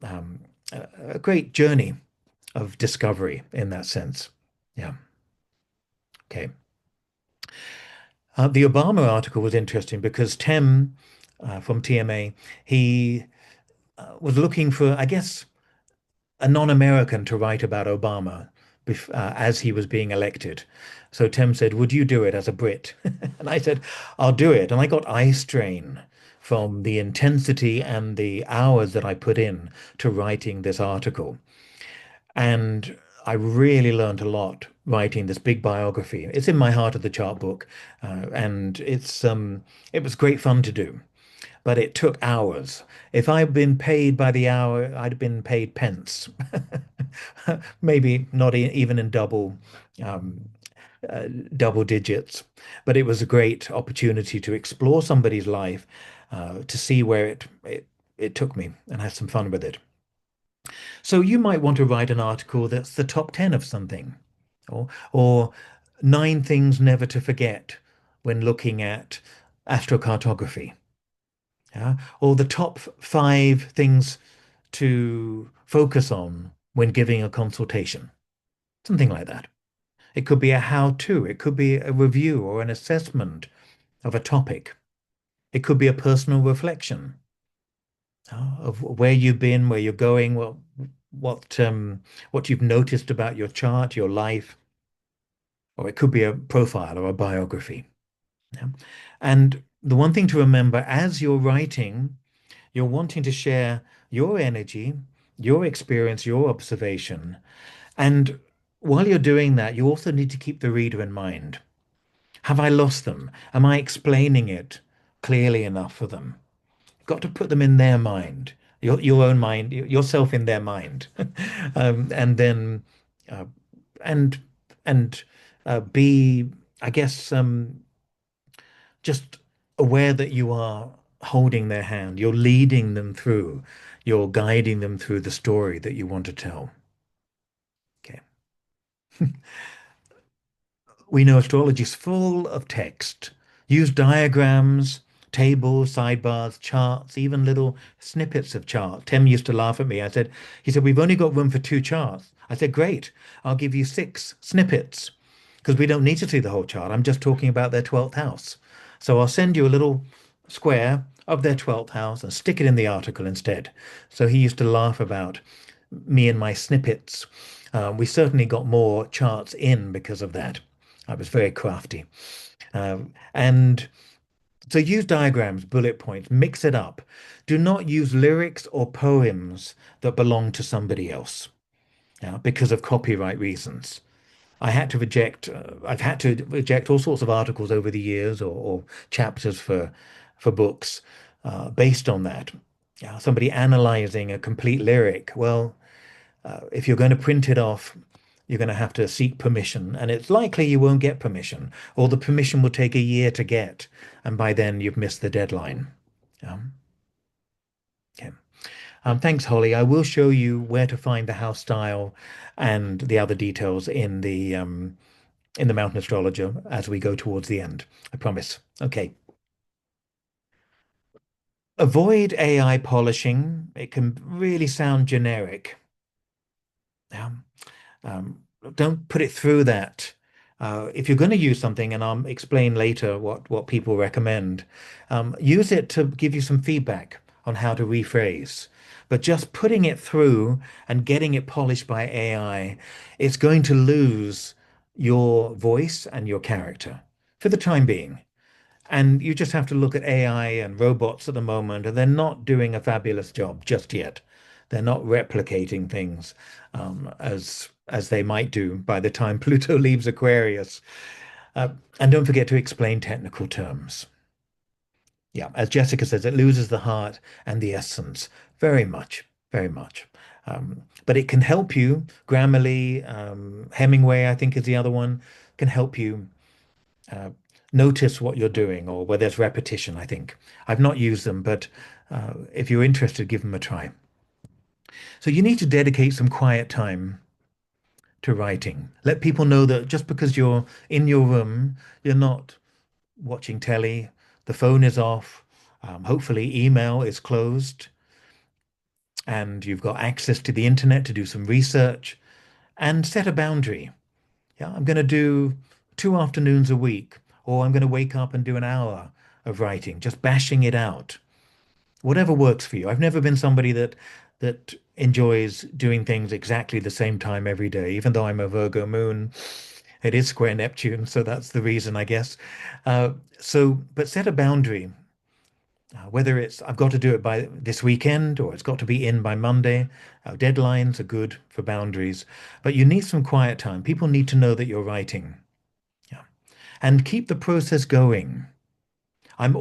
a great journey of discovery in that sense. Yeah. Okay. The Obama article was interesting because Tim from TMA, he was looking for, I guess, a non-American to write about Obama as he was being elected. So Tim said, would you do it as a Brit? And I said, I'll do it. And I got eye strain from the intensity and the hours that I put in to writing this article. And I really learned a lot writing this big biography. It's in my Heart of the Chart book, and it was great fun to do, but it took hours. If I'd been paid by the hour, I'd have been paid pence, maybe not even in um, double digits. But it was a great opportunity to explore somebody's life, to see where it took me, and have some fun with it. So you might want to write an article that's the top 10 of something, or nine things never to forget when looking at astrocartography, yeah? Or the top five things to focus on when giving a consultation, something like that. It could be a how-to, it could be a review or an assessment of a topic. It could be a personal reflection, of where you've been, where you're going, what you've noticed about your chart, your life, or it could be a profile or a biography. Yeah? And the one thing to remember as you're writing, you're wanting to share your energy, your experience, your observation. And while you're doing that, you also need to keep the reader in mind. Have I lost them? Am I explaining it clearly enough for them? Got to put them in their mind, your own mind, yourself in their mind, and then uh, and and be, I guess, just aware that you are holding their hand, you're leading them through, you're guiding them through the story that you want to tell. Okay. We know astrology is full of text. Use diagrams, tables, sidebars, charts, even little snippets of chart. Tim used to laugh at me. He said, we've only got room for two charts. I said, great, I'll give you six snippets because we don't need to see the whole chart. I'm just talking about their 12th house. So I'll send you a little square of their 12th house and stick it in the article instead. So he used to laugh about me and my snippets. We certainly got more charts in because of that. I was very crafty. And so use diagrams, bullet points, mix it up. Do not use lyrics or poems that belong to somebody else, yeah, because of copyright reasons. I've had to reject all sorts of articles over the years, or chapters for books, based on that. Yeah, somebody analyzing a complete lyric. Well, if you're going to print it off, you're going to have to seek permission, and it's likely you won't get permission, or the permission will take a year to get, and by then you've missed the deadline. Um, okay. Thanks, Holly. I will show you where to find the house style and the other details in the Mountain Astrologer as we go towards the end. I promise. Okay. Avoid AI polishing. It can really sound generic. Um, Um, don't put it through that. If you're going to use something, and I'll explain later what people recommend, use it to give you some feedback on how to rephrase. But just putting it through and getting it polished by AI, it's going to lose your voice and your character for the time being. And you just have to look at AI and robots at the moment, and they're not doing a fabulous job just yet. They're not replicating things, as they might do by the time Pluto leaves Aquarius. Uh, and don't forget to explain technical terms. Yeah, as Jessica says, it loses the heart and the essence very much, very much. But it can help you. Grammarly, Hemingway, I think is the other one, can help you uh, notice what you're doing, or where there's repetition, I think. I've not used them, but if you're interested, give them a try. So you need to dedicate some quiet time to writing. Let people know that just because you're in your room, you're not watching telly, the phone is off, hopefully email is closed, and you've got access to the internet to do some research, and set a boundary. Yeah, I'm going to do 2 afternoons a week, or I'm going to wake up and do an hour of writing, just bashing it out. Whatever works for you. I've never been somebody that enjoys doing things exactly the same time every day, even though I'm a Virgo moon. It is square Neptune, so that's the reason, I guess. But set a boundary Whether it's I've got to do it by this weekend or it's got to be in by Monday. Deadlines are good for boundaries, but you need some quiet time. People need to know that you're writing. Yeah. And keep the process going. I've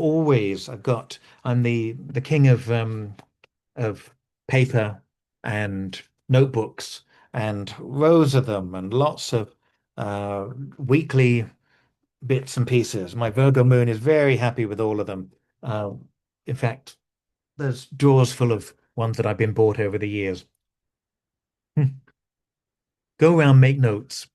got, I'm the king of paper and notebooks and rows of them and lots of uh, weekly bits and pieces. My Virgo moon is very happy with all of them. Uh, in fact, there's drawers full of ones that I've been bought over the years. Go around, make notes.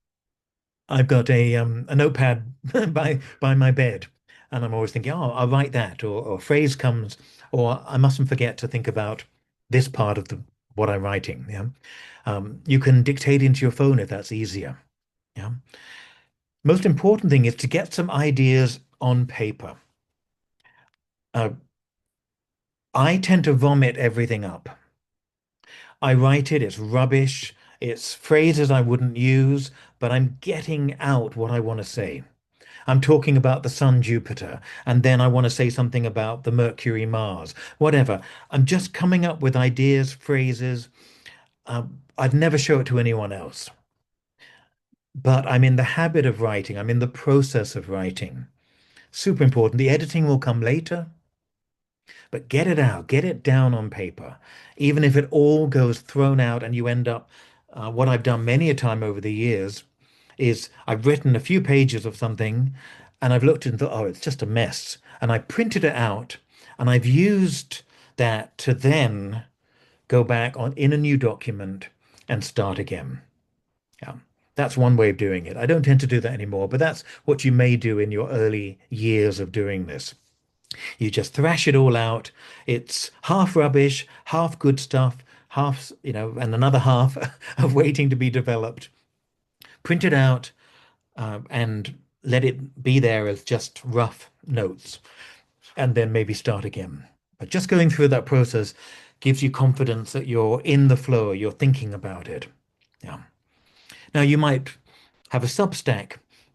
I've got a notepad by my bed, and I'm always thinking, oh, I'll write that, or a phrase comes, or I mustn't forget to think about this part of the what I'm writing. Yeah, you can dictate into your phone if that's easier. Yeah, most important thing is to get some ideas on paper. Uh, I tend to vomit everything up. I write it, it's rubbish, it's phrases I wouldn't use, but I'm getting out what I want to say. I'm talking about the sun, Jupiter, and then I want to say something about the Mercury, Mars, whatever. I'm just coming up with ideas, phrases. I'd never show it to anyone else, but I'm in the habit of writing. I'm in the process of writing. Super important. The editing will come later, but get it out, get it down on paper. Even if it all goes thrown out and you end up, what I've done many a time over the years is I've written a few pages of something and I've looked and thought, oh, it's just a mess. And I printed it out and I've used that to then go back on in a new document and start again. Yeah. That's one way of doing it. I don't tend to do that anymore, but that's what you may do in your early years of doing this. You just thrash it all out. It's half rubbish, half good stuff, half, and another half of waiting to be developed. Print it out, and let it be there as just rough notes, and then maybe start again. But just going through that process gives you confidence that you're in the flow, you're thinking about it. Yeah. Now you might have a Substack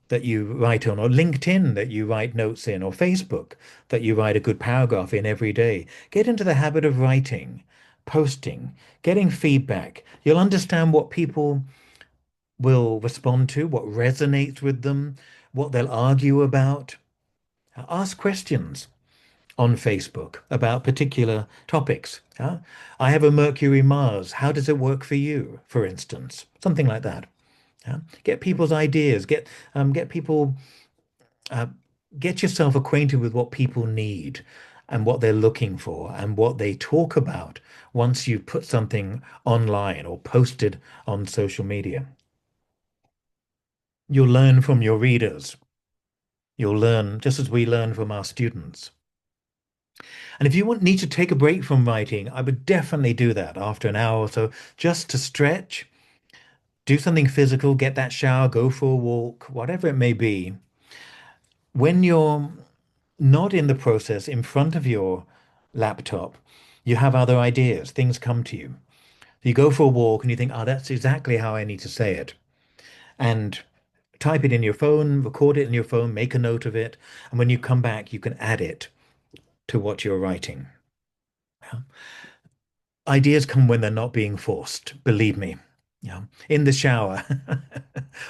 that you write on, or LinkedIn that you write notes in, or Facebook that you write a good paragraph in every day. Get into the habit of writing, posting, getting feedback. You'll understand what people will respond to, what resonates with them, what they'll argue about. Ask questions on Facebook about particular topics. I have a Mercury Mars. How does it work for you, for instance? Something like that. Get people's ideas. Get people. Uh, get yourself acquainted with what people need and what they're looking for and what they talk about once you've put something online or posted on social media. You'll learn from your readers. You'll learn just as we learn from our students. And if you need to take a break from writing, I would definitely do that after an hour or so, just to stretch, do something physical, get that shower, go for a walk, whatever it may be. When you're not in the process in front of your laptop, you have other ideas, things come to you. You go for a walk and you think, oh, that's exactly how I need to say it. And type it in your phone, record it in your phone, make a note of it. And when you come back, you can add it to what you're writing. Ideas come when they're not being forced, believe me. Yeah. In the shower.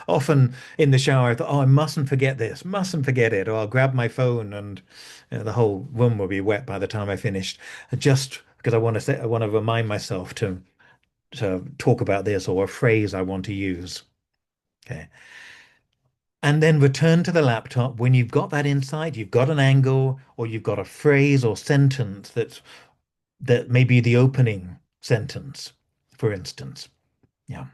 Often in the shower, I thought, oh, I mustn't forget this, mustn't forget it. Or I'll grab my phone and the whole room will be wet by the time I finished. Just because I want to remind myself to talk about this or a phrase I want to use. Okay. And then return to the laptop when you've got that insight, you've got an angle, or you've got a phrase or sentence that may be the opening sentence, for instance. Yeah.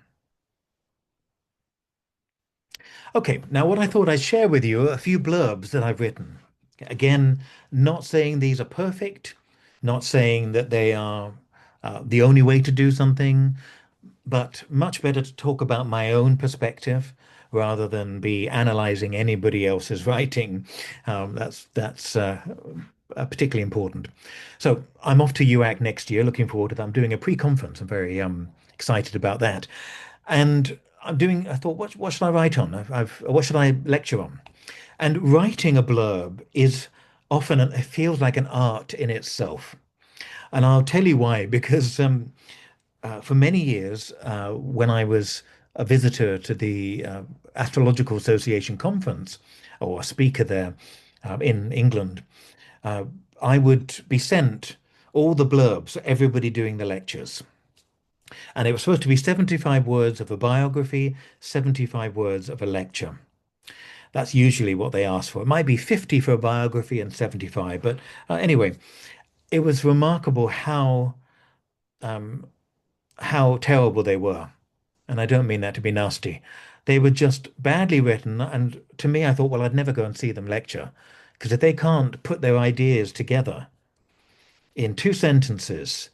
Okay, now what I thought I'd share with you are a few blurbs that I've written. Again, not saying these are perfect, not saying that they are the only way to do something, but much better to talk about my own perspective rather than be analyzing anybody else's writing. That's particularly important. So I'm off to UAC next year. Looking forward to that. I'm doing a pre-conference. I'm very excited about that. And I thought, what should I write on? What should I lecture on? And writing a blurb is often it feels like an art in itself. And I'll tell you why, because for many years, when I was a visitor to the Astrological Association conference or a speaker there in England, uh, I would be sent all the blurbs, everybody doing the lectures. And it was supposed to be 75 words of a biography, 75 words of a lecture. That's usually what they ask for. It might be 50 for a biography and 75. But anyway, it was remarkable um, how terrible they were. And I don't mean that to be nasty. They were just badly written. And to me, I thought, well, I'd never go and see them lecture. Because if they can't put their ideas together in two sentences,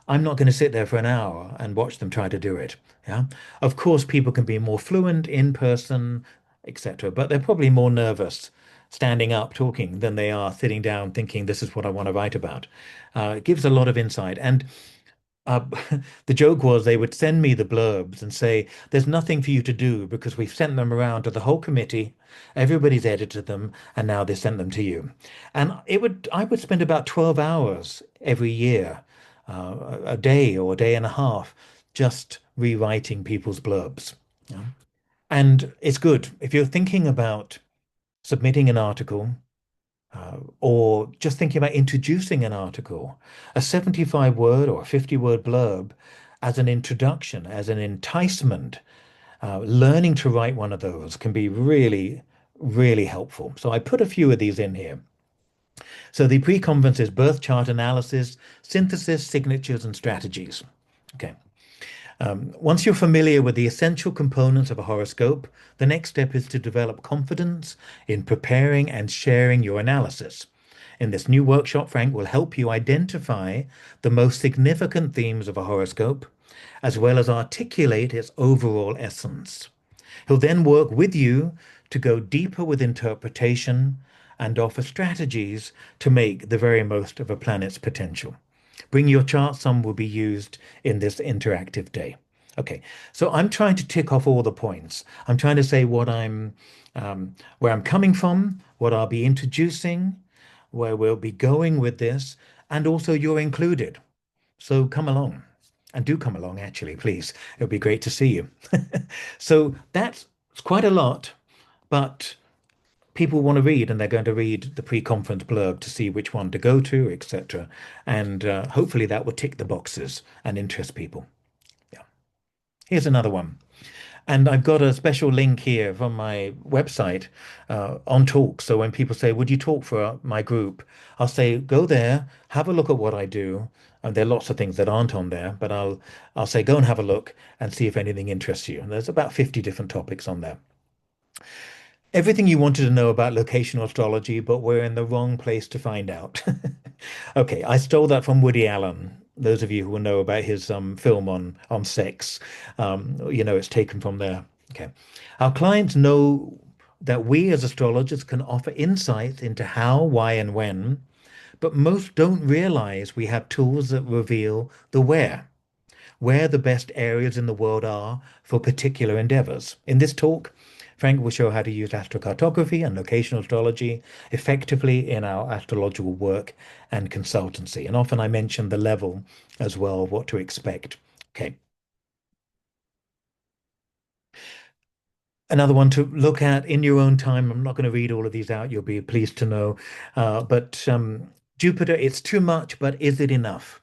I'm not going to sit there for an hour and watch them try to do it. Yeah. Of course, people can be more fluent in person, etc., but they're probably more nervous standing up talking than they are sitting down thinking, this is what I want to write about. It gives a lot of insight. And uh, the joke was they would send me the blurbs and say, there's nothing for you to do because we've sent them around to the whole committee. Everybody's edited them and now they sent them to you. And I would spend about 12 hours every year, a day or a day and a half, just rewriting people's blurbs. Yeah. And it's good if you're thinking about submitting an article or just thinking about introducing an article, a 75 word or a 50 word blurb as an introduction, as an enticement, learning to write one of those can be really, really helpful. So I put a few of these in here. So the pre-conference is birth chart analysis, synthesis, signatures, and strategies. Okay. Once you're familiar with the essential components of a horoscope, the next step is to develop confidence in preparing and sharing your analysis. In this new workshop, Frank will help you identify the most significant themes of a horoscope, as well as articulate its overall essence. He'll then work with you to go deeper with interpretation and offer strategies to make the very most of a planet's potential. Bring your chart, some will be used in this interactive day. Okay, so I'm trying to tick off all the points. I'm trying to say where I'm coming from, what I'll be introducing, where we'll be going with this, and also you're included. So come along and do come along, actually, please. It'll be great to see you. So that's quite a lot, but people want to read and they're going to read the pre-conference blurb to see which one to go to, etc. And hopefully that will tick the boxes and interest people. Yeah. Here's another one. And I've got a special link here from my website on talk. So when people say, would you talk for my group? I'll say, go there, have a look at what I do. And there are lots of things that aren't on there, but I'll say, go and have a look and see if anything interests you. And there's about 50 different topics on there. Everything you wanted to know about locational astrology, but we're in the wrong place to find out. Okay, I stole that from Woody Allen. Those of you who will know about his film on sex, it's taken from there. Okay, our clients know that we as astrologers can offer insights into how, why, and when, but most don't realize we have tools that reveal the where the best areas in the world are for particular endeavors. In this talk, Frank will show how to use astrocartography and locational astrology effectively in our astrological work and consultancy. And often I mention the level as well, what to expect. Okay. Another one to look at in your own time. I'm not going to read all of these out. You'll be pleased to know. But Jupiter, it's too much, but is it enough?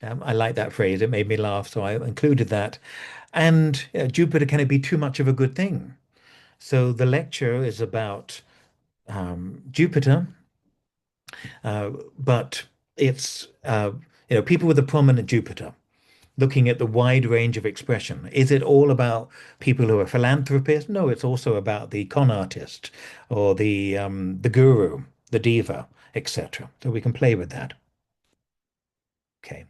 I like that phrase. It made me laugh, so I included that. And Jupiter, can it be too much of a good thing? So the lecture is about Jupiter, but it's people with a prominent Jupiter, looking at the wide range of expression. Is it all about people who are philanthropists? No, it's also about the con artist or the guru, the diva, etc. So we can play with that. Okay.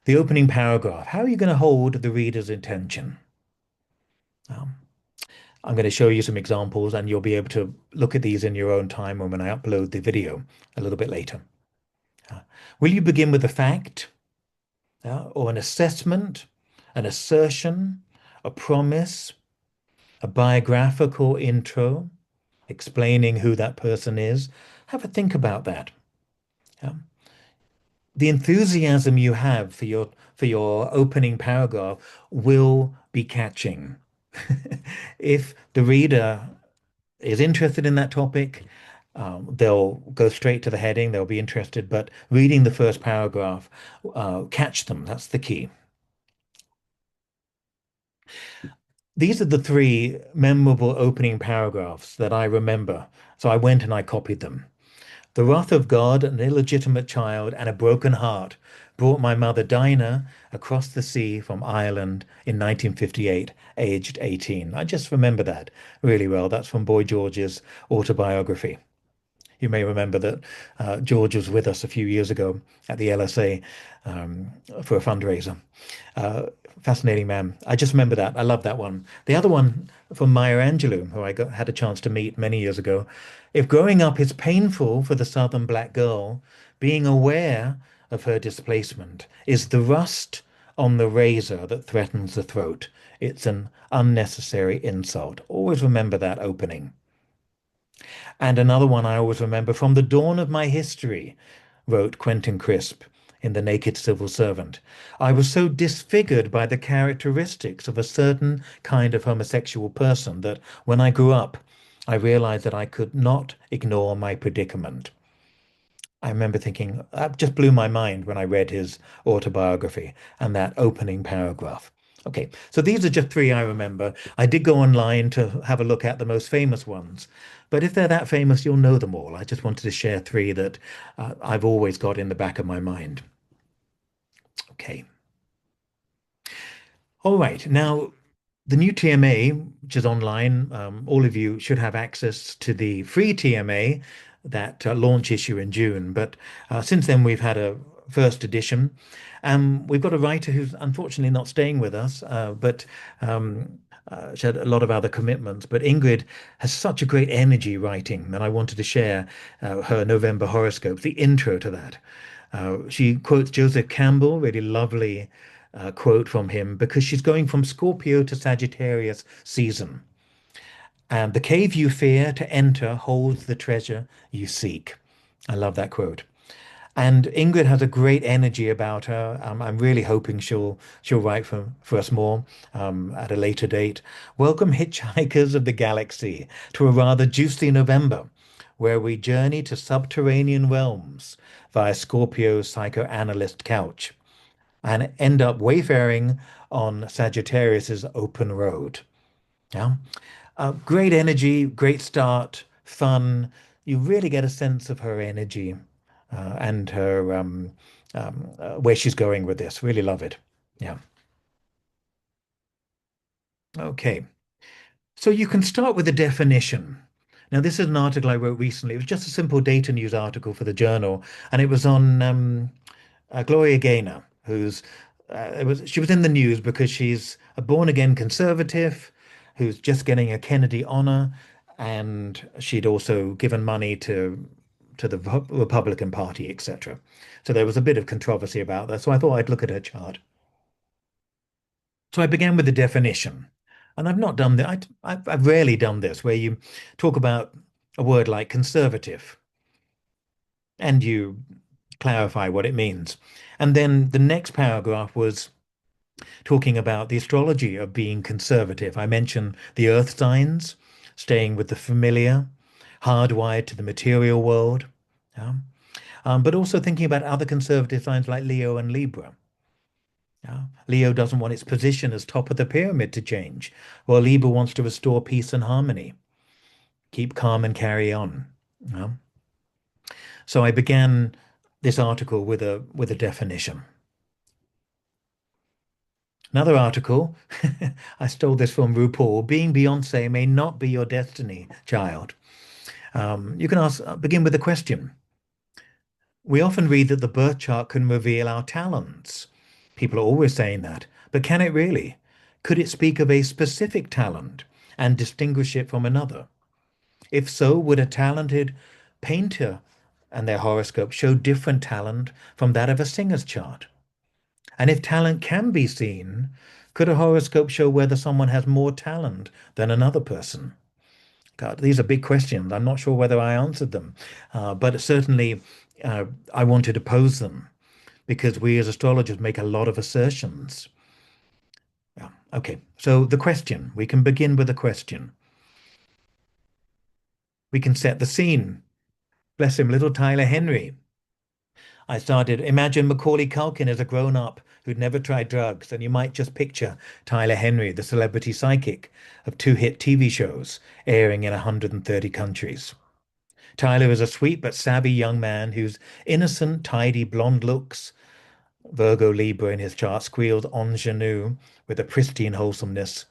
The opening paragraph. How are you going to hold the reader's attention? Um, I'm going to show you some examples and you'll be able to look at these in your own time when I upload the video a little bit later. Will you begin with a fact or an assessment, an assertion, a promise, a biographical intro, explaining who that person is. Have a think about that. Yeah. The enthusiasm you have for your opening paragraph will be catching. If the reader is interested in that topic, they'll go straight to the heading, they'll be interested, but reading the first paragraph, catch them. That's the key. These are the three memorable opening paragraphs that I remember. So I went and I copied them. The wrath of God, an illegitimate child, and a broken heart brought my mother Dinah across the sea from Ireland in 1958, aged 18. I just remember that really well. That's from Boy George's autobiography. You may remember that George was with us a few years ago at the LSA for a fundraiser. Uh, Fascinating man. I just remember that. I love that one. The other one from Maya Angelou, who had a chance to meet many years ago. If growing up is painful for the Southern black girl, being aware of her displacement is the rust on the razor that threatens the throat. It's an unnecessary insult. Always remember that opening. And another one I always remember, from the dawn of my history, wrote Quentin Crisp in The Naked Civil Servant. I was so disfigured by the characteristics of a certain kind of homosexual person that when I grew up, I realized that I could not ignore my predicament. I remember thinking, that just blew my mind when I read his autobiography and that opening paragraph. Okay, so these are just three I remember. I did go online to have a look at the most famous ones, but if they're that famous, you'll know them all. I just wanted to share three that I've always got in the back of my mind. Okay. All right. Now, the new TMA, which is online, all of you should have access to the free TMA, that launch issue in June. But since then, we've had a first edition. We've got a writer who's unfortunately not staying with us, but she had a lot of other commitments. But Ingrid has such a great energy writing, and I wanted to share her November horoscope, the intro to that. She quotes Joseph Campbell, really lovely quote from him, because she's going from Scorpio to Sagittarius season. And the cave you fear to enter holds the treasure you seek. I love that quote. And Ingrid has a great energy about her. I'm really hoping she'll write for us more at a later date. Welcome, hitchhikers of the galaxy, to a rather juicy November, where we journey to subterranean realms via Scorpio's psychoanalyst couch and end up wayfaring on Sagittarius's open road. Yeah. Great energy, great start, fun. You really get a sense of her energy and her where she's going with this. Really love it. Yeah. Okay. So you can start with the definition. Now, this is an article I wrote recently. It was just a simple data news article for the journal, and it was on Gloria Gaynor, she was in the news because she's a born-again conservative who's just getting a Kennedy honor, and she'd also given money to the Republican Party, etc. So there was a bit of controversy about that. So I thought I'd look at her chart. So I began with the definition, and I've not done that. I've rarely done this, where you talk about a word like conservative, and you clarify what it means. And then the next paragraph was talking about the astrology of being conservative. I mentioned the earth signs, staying with the familiar, hardwired to the material world. Yeah. But also thinking about other conservative signs like Leo and Libra. Yeah. Leo doesn't want its position as top of the pyramid to change, while Libra wants to restore peace and harmony. Keep calm and carry on. Yeah. So I began this article with a definition. Another article, I stole this from RuPaul. Being Beyonce may not be your destiny, child. You can begin with a question. We often read that the birth chart can reveal our talents. People are always saying that, but can it really? Could it speak of a specific talent and distinguish it from another? If so, would a talented painter and their horoscope show different talent from that of a singer's chart? And if talent can be seen, could a horoscope show whether someone has more talent than another person? God, these are big questions. I'm not sure whether I answered them, but certainly I wanted to pose them because we as astrologers make a lot of assertions. Yeah. Okay, so the question, we can begin with a question. We can set the scene. Bless him, little Tyler Henry. I started, imagine Macaulay Culkin as a grown-up who'd never tried drugs, and you might just picture Tyler Henry, the celebrity psychic of two hit TV shows airing in 130 countries. Tyler is a sweet but savvy young man whose innocent, tidy blonde looks, Virgo Libra in his chart, squeals ingenue with a pristine wholesomeness.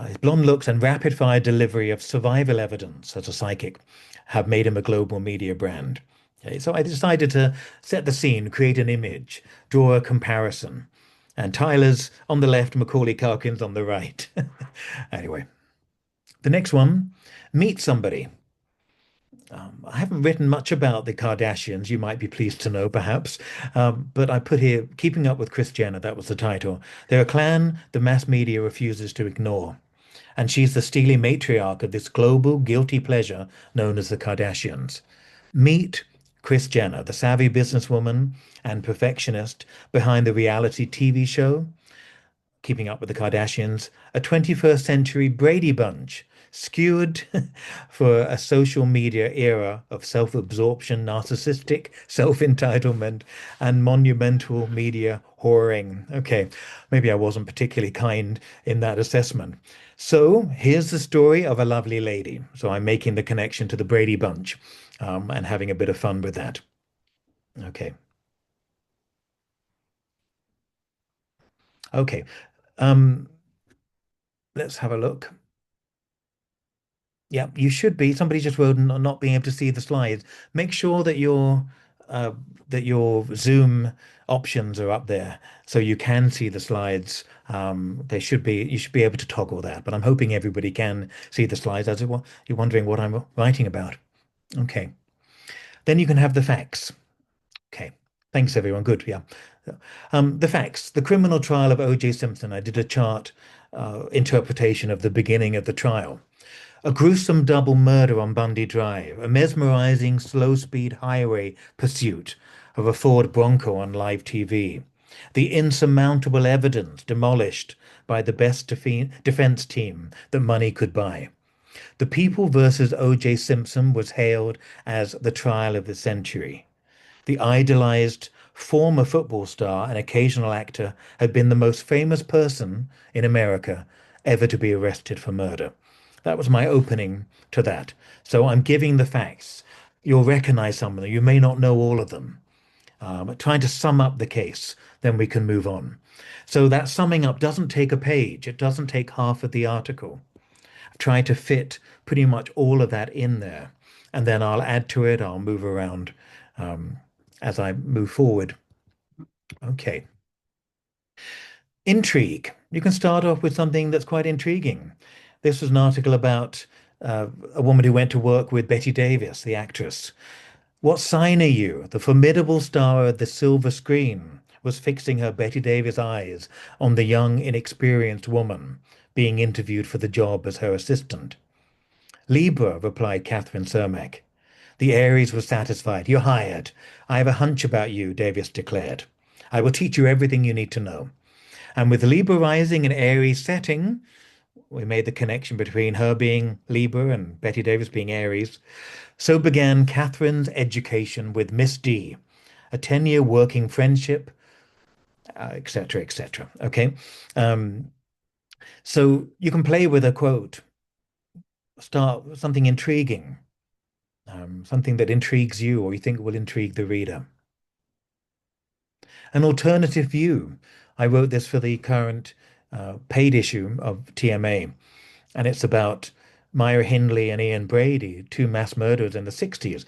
His blonde looks and rapid-fire delivery of survival evidence as a psychic have made him a global media brand. Okay, so I decided to set the scene, create an image, draw a comparison. And Tyler's on the left, Macaulay Culkin's on the right. Anyway, the next one, meet somebody. I haven't written much about the Kardashians, you might be pleased to know, perhaps. But I put here, Keeping Up with Kris Jenner, that was the title. They're a clan the mass media refuses to ignore. And she's the steely matriarch of this global guilty pleasure known as the Kardashians. Meet Kris Jenner, the savvy businesswoman and perfectionist behind the reality TV show Keeping Up with the Kardashians, a 21st century Brady Bunch, skewed for a social media era of self-absorption, narcissistic self-entitlement, and monumental media whoring. Okay, maybe I wasn't particularly kind in that assessment. So here's the story of a lovely lady. So I'm making the connection to the Brady Bunch, and having a bit of fun with that. Okay. Okay. Um, let's have a look. Yeah, you should be. Somebody just wrote not being able to see the slides. Make sure uh, that your Zoom options are up there so you can see the slides. They should be. You should be able to toggle that. But I'm hoping everybody can see the slides as you're wondering what I'm writing about. Okay. Then you can have the facts. Okay. Thanks, everyone. Good. Yeah. The facts. The criminal trial of O.J. Simpson. I did a chart interpretation of the beginning of the trial. A gruesome double murder on Bundy Drive, a mesmerizing slow-speed highway pursuit of a Ford Bronco on live TV, the insurmountable evidence demolished by the best defense team that money could buy. The People versus O.J. Simpson was hailed as the trial of the century. The idolized former football star and occasional actor had been the most famous person in America ever to be arrested for murder. That was my opening to that. So I'm giving the facts. You'll recognize some of them. You may not know all of them. But trying to sum up the case, then we can move on. So that summing up doesn't take a page. It doesn't take half of the article. I've tried to fit pretty much all of that in there. And then I'll add to it. I'll move around um, as I move forward. Okay. Intrigue. You can start off with something that's quite intriguing. This was an article about a woman who went to work with Betty Davis, the actress. What sign are you? The formidable star of the silver screen was fixing her Betty Davis eyes on the young, inexperienced woman being interviewed for the job as her assistant. Libra, replied Catherine Cermak. The Aries was satisfied. You're hired. I have a hunch about you, Davis declared. I will teach you everything you need to know. And with Libra rising in Aries setting, we made the connection between her being Libra and Betty Davis being Aries. So began Catherine's education with Miss D, a 10-year working friendship, etc., etc. Okay. Um, so you can play with a quote, start something intriguing, something that intrigues you or you think will intrigue the reader. An alternative view. I wrote this for the current paid issue of TMA, and it's about Myra Hindley and Ian Brady, two mass murderers in the 60s.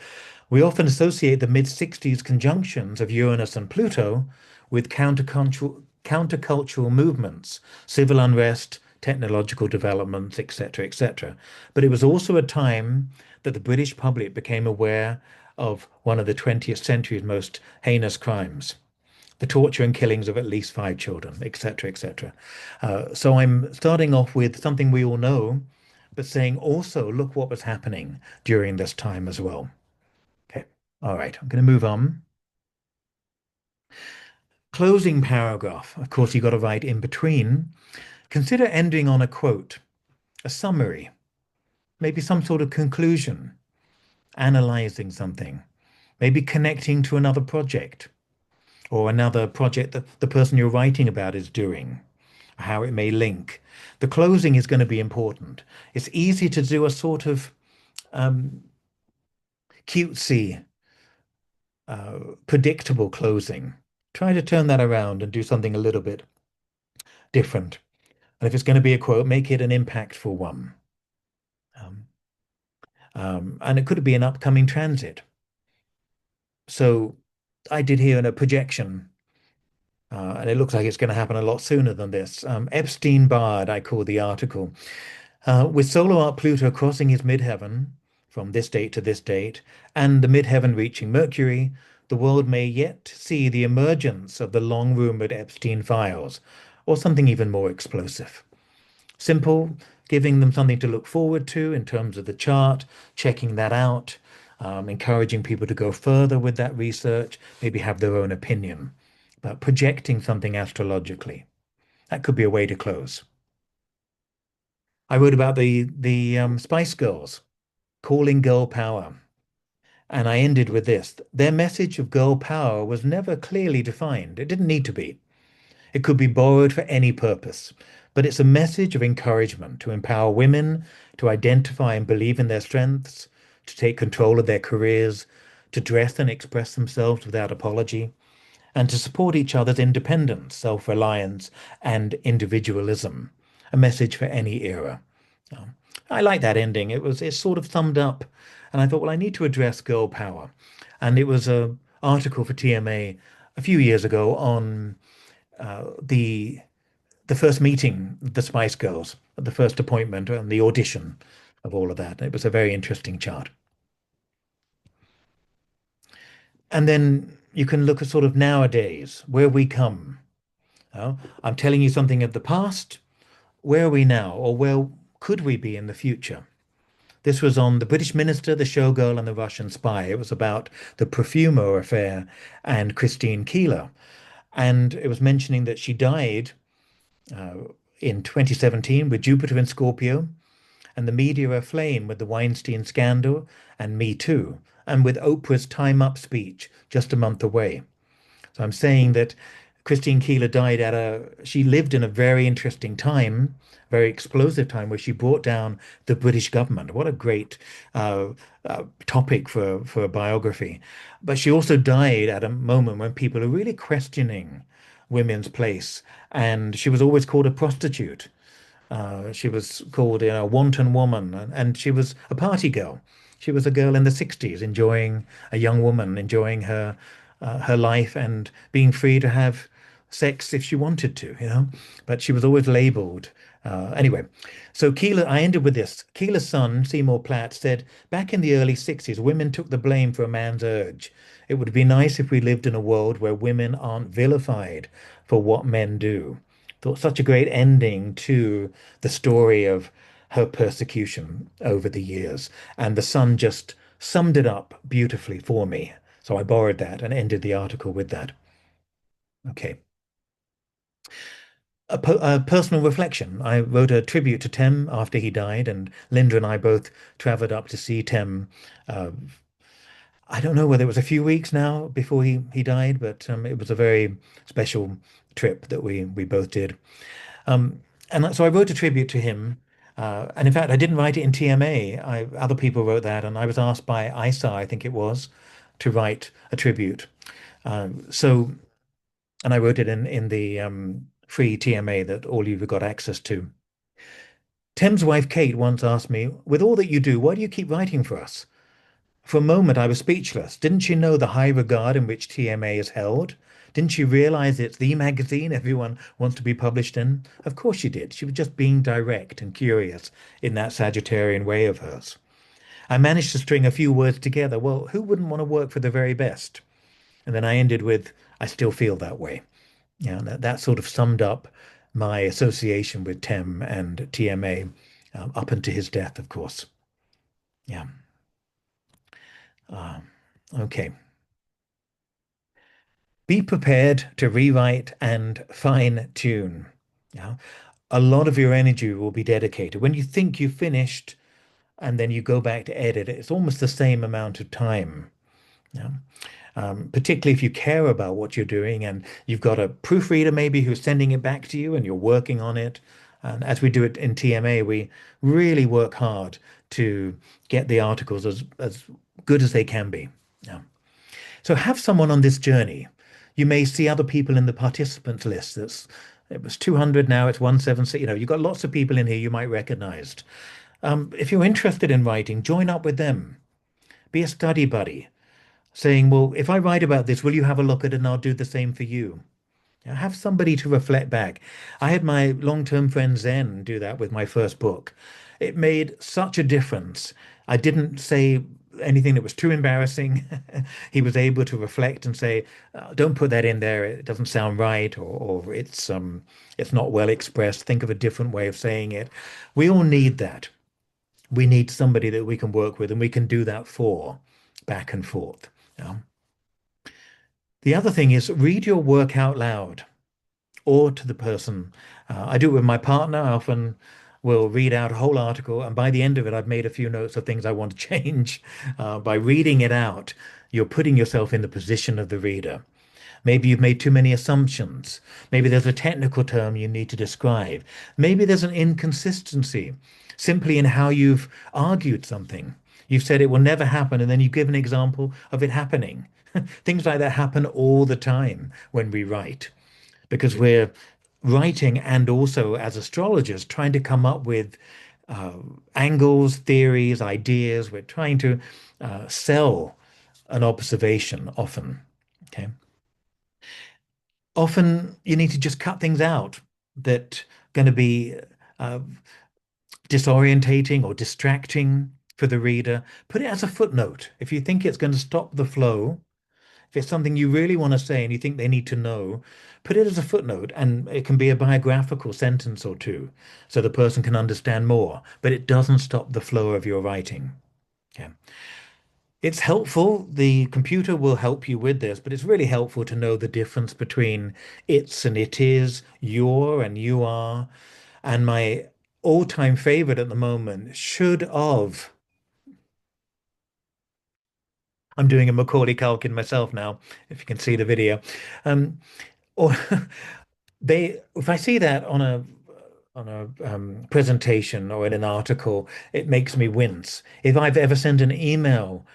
We often associate the mid-60s conjunctions of Uranus and Pluto with countercultural movements, civil unrest, technological developments, etc., etc. But it was also a time that the British public became aware of one of the 20th century's most heinous crimes, the torture and killings of at least 5 children, etc., etc. So I'm starting off with something we all know, but saying also, look what was happening during this time as well. Okay. All right. I'm going to move on. Closing paragraph. Of course, you got to write in between. Consider ending on a quote, a summary, maybe some sort of conclusion, analyzing something, maybe connecting to another project or another project that the person you're writing about is doing, how it may link. The closing is going to be important. It's easy to do a sort of um, cutesy, predictable closing. Try to turn that around and do something a little bit different. And if it's going to be a quote, make it an impactful one. Um, and it could be an upcoming transit. So I did here in a projection, and it looks like it's going to happen a lot sooner than this. Epstein-Barr, I call the article. With solar arc Pluto crossing his midheaven from this date to this date, and the midheaven reaching Mercury, the world may yet see the emergence of the long-rumored Epstein files, or something even more explosive. Simple, giving them something to look forward to in terms of the chart, checking that out, encouraging people to go further with that research, maybe have their own opinion, but projecting something astrologically. That could be a way to close. I wrote about the Spice Girls calling girl power. And I ended with this. Their message of girl power was never clearly defined. It didn't need to be. It could be borrowed for any purpose, but it's a message of encouragement to empower women to identify and believe in their strengths, to take control of their careers, to dress and express themselves without apology, and to support each other's independence, self-reliance, and individualism. A message for any era. Um, I like that ending. It sort of summed up, and I thought, well, I need to address girl power. And it was a article for TMA a few years ago on the first meeting, the Spice Girls, the first appointment and the audition of all of that. It was a very interesting chart. And then you can look at sort of nowadays, where we come. I'm telling you something of the past. Where are we now? Or where could we be in the future? This was on the British minister, the showgirl, and the Russian spy. It was about the Profumo affair and Christine Keeler. And it was mentioning that she died uh, in 2017 with Jupiter in Scorpio, and the media are aflame with the Weinstein scandal and Me Too, and with Oprah's Time Up speech just a month away. So I'm saying that Christine Keeler she lived in a very interesting time, very explosive time where she brought down the British government. What a great uh, topic for a biography. But she also died at a moment when people are really questioning women's place. And she was always called a prostitute. She was called, a wanton woman, and she was a party girl. She was a girl in the 60s, a young woman enjoying her life and being free to have sex if she wanted to. But she was always labeled. Anyway, so I ended with this. Keeler's son, Seymour Platt, said, back in the early 60s, women took the blame for a man's urge. It would be nice if we lived in a world where women aren't vilified for what men do. Thought such a great ending to the story of her persecution over the years. And the Sun just summed it up beautifully for me. So I borrowed that and ended the article with that. Okay. A personal reflection. I wrote a tribute to Tem after he died, and Linda and I both traveled up to see Tem. Uh, I don't know whether it was a few weeks now before he died, but it was a very special trip that we both did. Um, and so I wrote a tribute to him. And in fact, I didn't write it in TMA. Other people wrote that, and I was asked by ISA, I think it was, to write a tribute. So, and I wrote it in the free TMA that all you've got access to. Tim's wife, Kate, once asked me, with all that you do, why do you keep writing for us? For a moment, I was speechless. Didn't she know the high regard in which TMA is held? Didn't she realize it's the magazine everyone wants to be published in? Of course she did. She was just being direct and curious in that Sagittarian way of hers. I managed to string a few words together. Well, who wouldn't want to work for the very best? And then I ended with, I still feel that way. That sort of summed up my association with TEM and TMA up until his death, of course. Yeah. Uh, okay. Be prepared to rewrite and fine tune. Yeah. A lot of your energy will be dedicated. When you think you've finished and then you go back to edit, it's almost the same amount of time. Yeah. Particularly if you care about what you're doing and you've got a proofreader maybe who's sending it back to you and you're working on it. And as we do it in TMA, we really work hard to get the articles as good as they can be. Yeah. So have someone on this journey. You may see other people in the participants list. It was 200, now it's 176. You've got lots of people in here you might recognize. If you're interested in writing, join up with them. Be a study buddy, saying, well, if I write about this, will you have a look at it and I'll do the same for you? Have somebody to reflect back. I had my long-term friend Zen do that with my first book. It made such a difference. I didn't say anything that was too embarrassing. He was able to reflect and say, "Don't put that in there. It doesn't sound right, or it's not well expressed. Think of a different way of saying it." We all need that. We need somebody that we can work with, and we can do that for back and forth. Yeah. The other thing is read your work out loud or to the person. I do it with my partner. I often will read out a whole article, and by the end of it, I've made a few notes of things I want to change. By reading it out, you're putting yourself in the position of the reader. Maybe you've made too many assumptions. Maybe there's a technical term you need to describe. Maybe there's an inconsistency simply in how you've argued something. You've said it will never happen, and then you give an example of it happening. Things like that happen all the time when we write because we're writing and also as astrologers trying to come up with uh, angles, theories, ideas. We're trying to sell an observation often. Okay. Often you need to just cut things out that going to be uh, disorientating or distracting for the reader. Put it as a footnote. If you think it's going to stop the flow, if it's something you really want to say and you think they need to know, put it as a footnote, and it can be a biographical sentence or two so the person can understand more, but it doesn't stop the flow of your writing. Okay. It's helpful. The computer will help you with this, but it's really helpful to know the difference between it's and it is, you're and you are. And my all-time favorite at the moment, should of. I'm doing a Macaulay Culkin myself now, if you can see the video. Um, or if I see that on a presentation or in an article, it makes me wince. If I've ever sent an email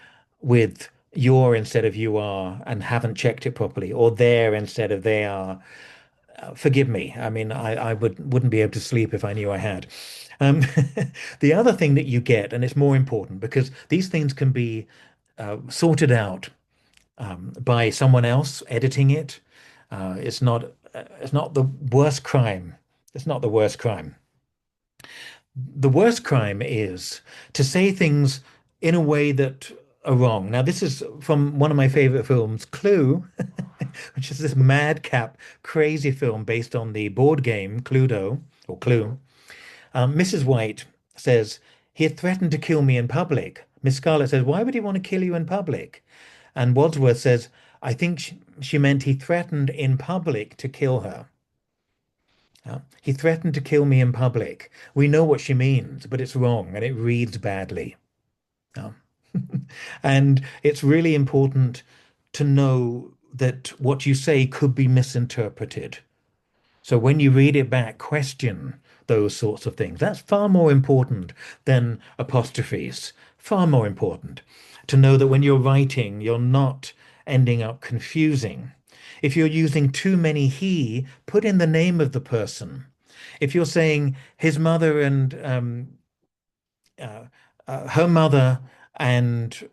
with you're instead of you are and haven't checked it properly, or there instead of they are, forgive me. I mean, I wouldn't be able to sleep if I knew I had. Um, the other thing that you get, and it's more important because these things can be sorted out by someone else editing it. It's not the worst crime. It's not the worst crime. The worst crime is to say things in a way that are wrong. Now, this is from one of my favorite films, Clue, which is this madcap, crazy film based on the board game Cluedo or Clue. Mrs. White says, he had threatened to kill me in public. Miss Scarlett says, why would he want to kill you in public? And Wadsworth says, I think she meant he threatened in public to kill her. He threatened to kill me in public. We know what she means, but it's wrong and it reads badly. Uh, and it's really important to know that what you say could be misinterpreted. So when you read it back, question those sorts of things. That's far more important than apostrophes, far more important to know that when you're writing, you're not ending up confusing. If you're using too many he, put in the name of the person. If you're saying his mother and uh, her mother and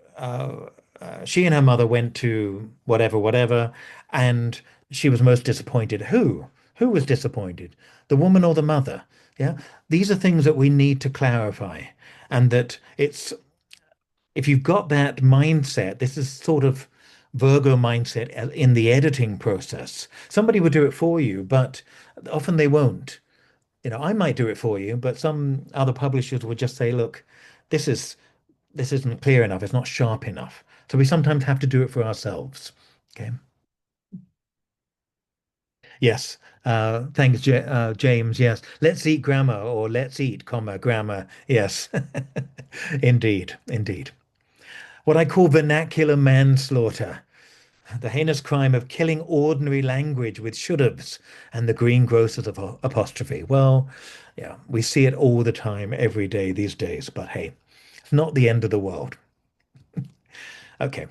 she and her mother went to whatever, whatever, and she was most disappointed. Who? Who was disappointed? The woman or the mother? Yeah. These are things that we need to clarify. And that it's, if you've got that mindset, this is sort of Virgo mindset in the editing process. Somebody will do it for you, but often they won't. I might do it for you, but some other publishers would just say, look, this is this isn't clear enough, it's not sharp enough. So we sometimes have to do it for ourselves. Okay. Yes. Thanks, James. Yes. Let's eat grammar or let's eat, comma, grammar. Yes. Indeed. Indeed. What I call vernacular manslaughter, the heinous crime of killing ordinary language with should-haves and the greengrocers of apostrophe. Well, yeah, we see it all the time, every day these days, but hey, it's not the end of the world. Okay.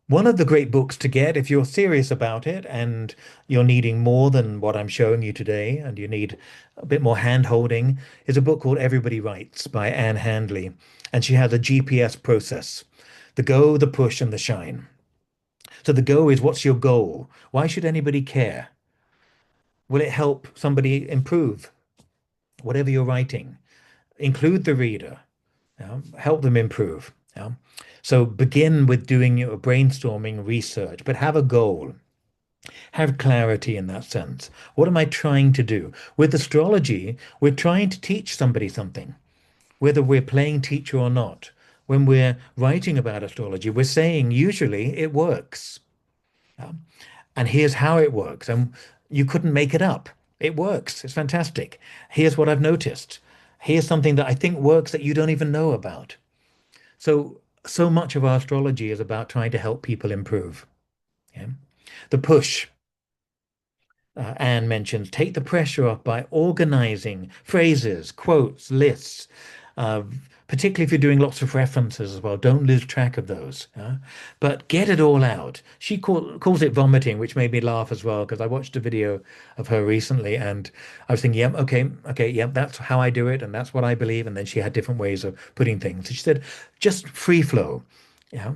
One of the great books to get if you're serious about it and you're needing more than what I'm showing you today and you need a bit more hand-holding is a book called Everybody Writes by Anne Handley. And she has a GPS process: the go, the push, and the shine. So the go is, what's your goal? Why should anybody care? Will it help somebody improve whatever you're writing? Include the reader, help them improve. So begin with doing your brainstorming research, but have a goal. Have clarity in that sense. What am I trying to do? With astrology, we're trying to teach somebody something, whether we're playing teacher or not. When we're writing about astrology, we're saying usually it works. And here's how it works. And you couldn't make it up. It works. It's fantastic. Here's what I've noticed. Here's something that I think works that you don't even know about. So much of our astrology is about trying to help people improve. Yeah? The push. Anne mentions, take the pressure off by organizing phrases, quotes, lists, uh, particularly if you're doing lots of references as well. Don't lose track of those. But get it all out. She calls it vomiting, which made me laugh as well, because I watched a video of her recently and I was thinking, yep, okay, yep, that's how I do it and that's what I believe. And then she had different ways of putting things. So she said, just free flow. Yeah.